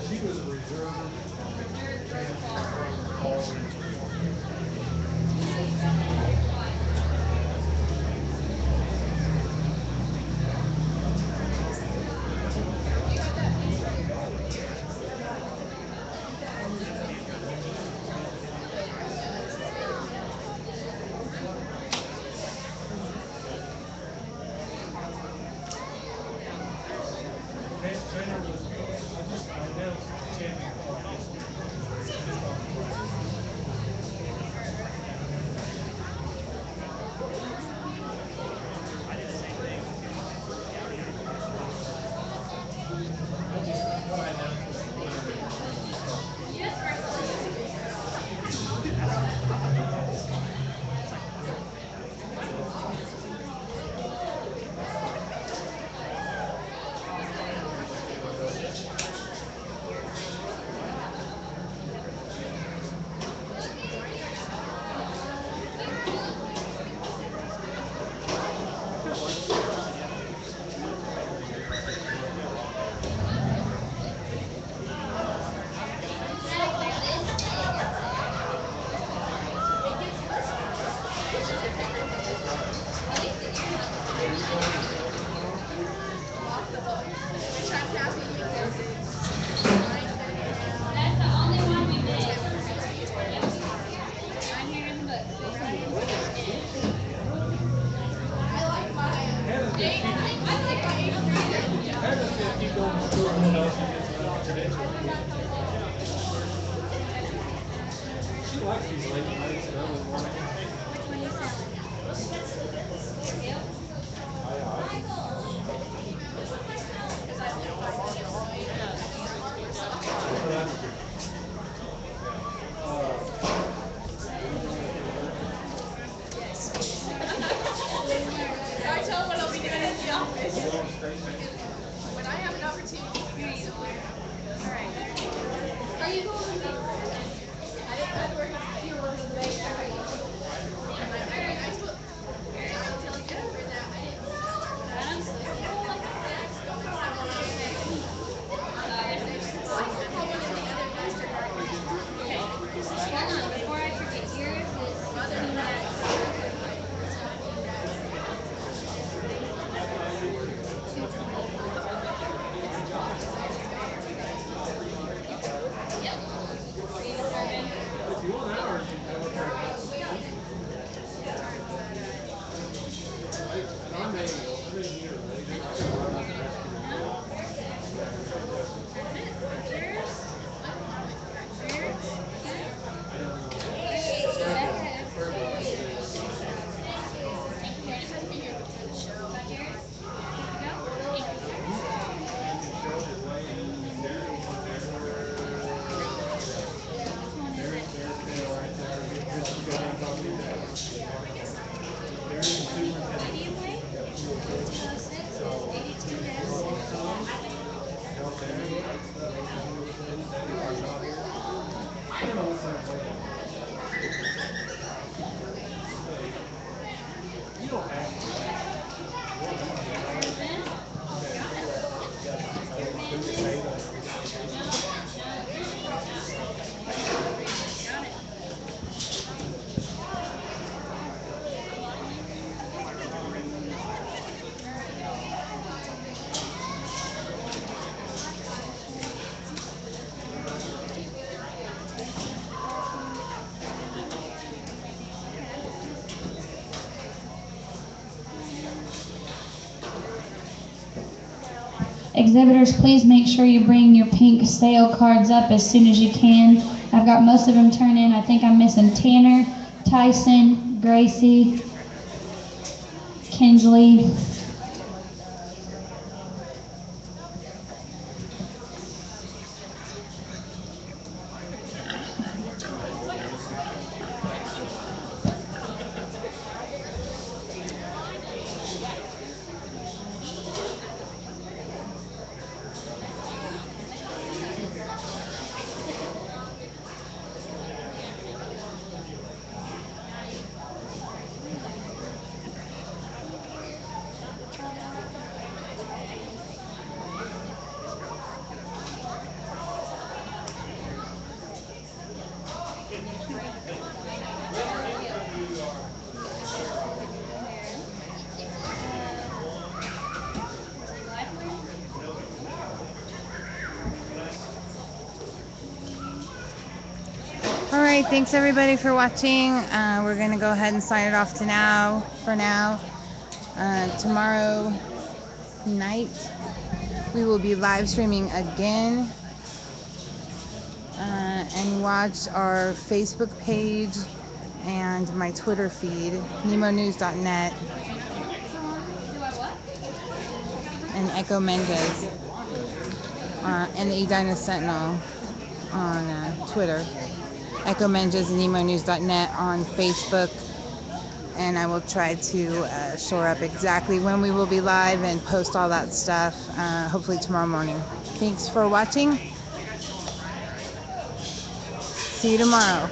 She was a reserve. She likes these late nights and early mornings. Which one you selling? Yep. I told what I'll be doing in the office. When I have an opportunity to go somewhere. All right. Are you going with me? I didn't know where you were working today. All right. I told Jennifer that I didn't Hold on, before I forget, yours is If you want hours, you can go up there and have some tea. And I'm in here, maybe. I can run up and ask you don't have Exhibitors, please make sure you bring your pink sale cards up as soon as you can. I've got most of them turned in. I think I'm missing Tanner, Tyson, Gracie, Kinsley. Alright, thanks everybody for watching. We're going to go ahead and sign it off for now. Tomorrow night we will be live streaming again. And watch our Facebook page and my Twitter feed, nemonews.net, and Echo Mendez, and the Edina Sentinel on Twitter. Echo Mendez and nemonews.net on Facebook, and I will try to shore up exactly when we will be live and post all that stuff, hopefully tomorrow morning. Thanks for watching. See you tomorrow.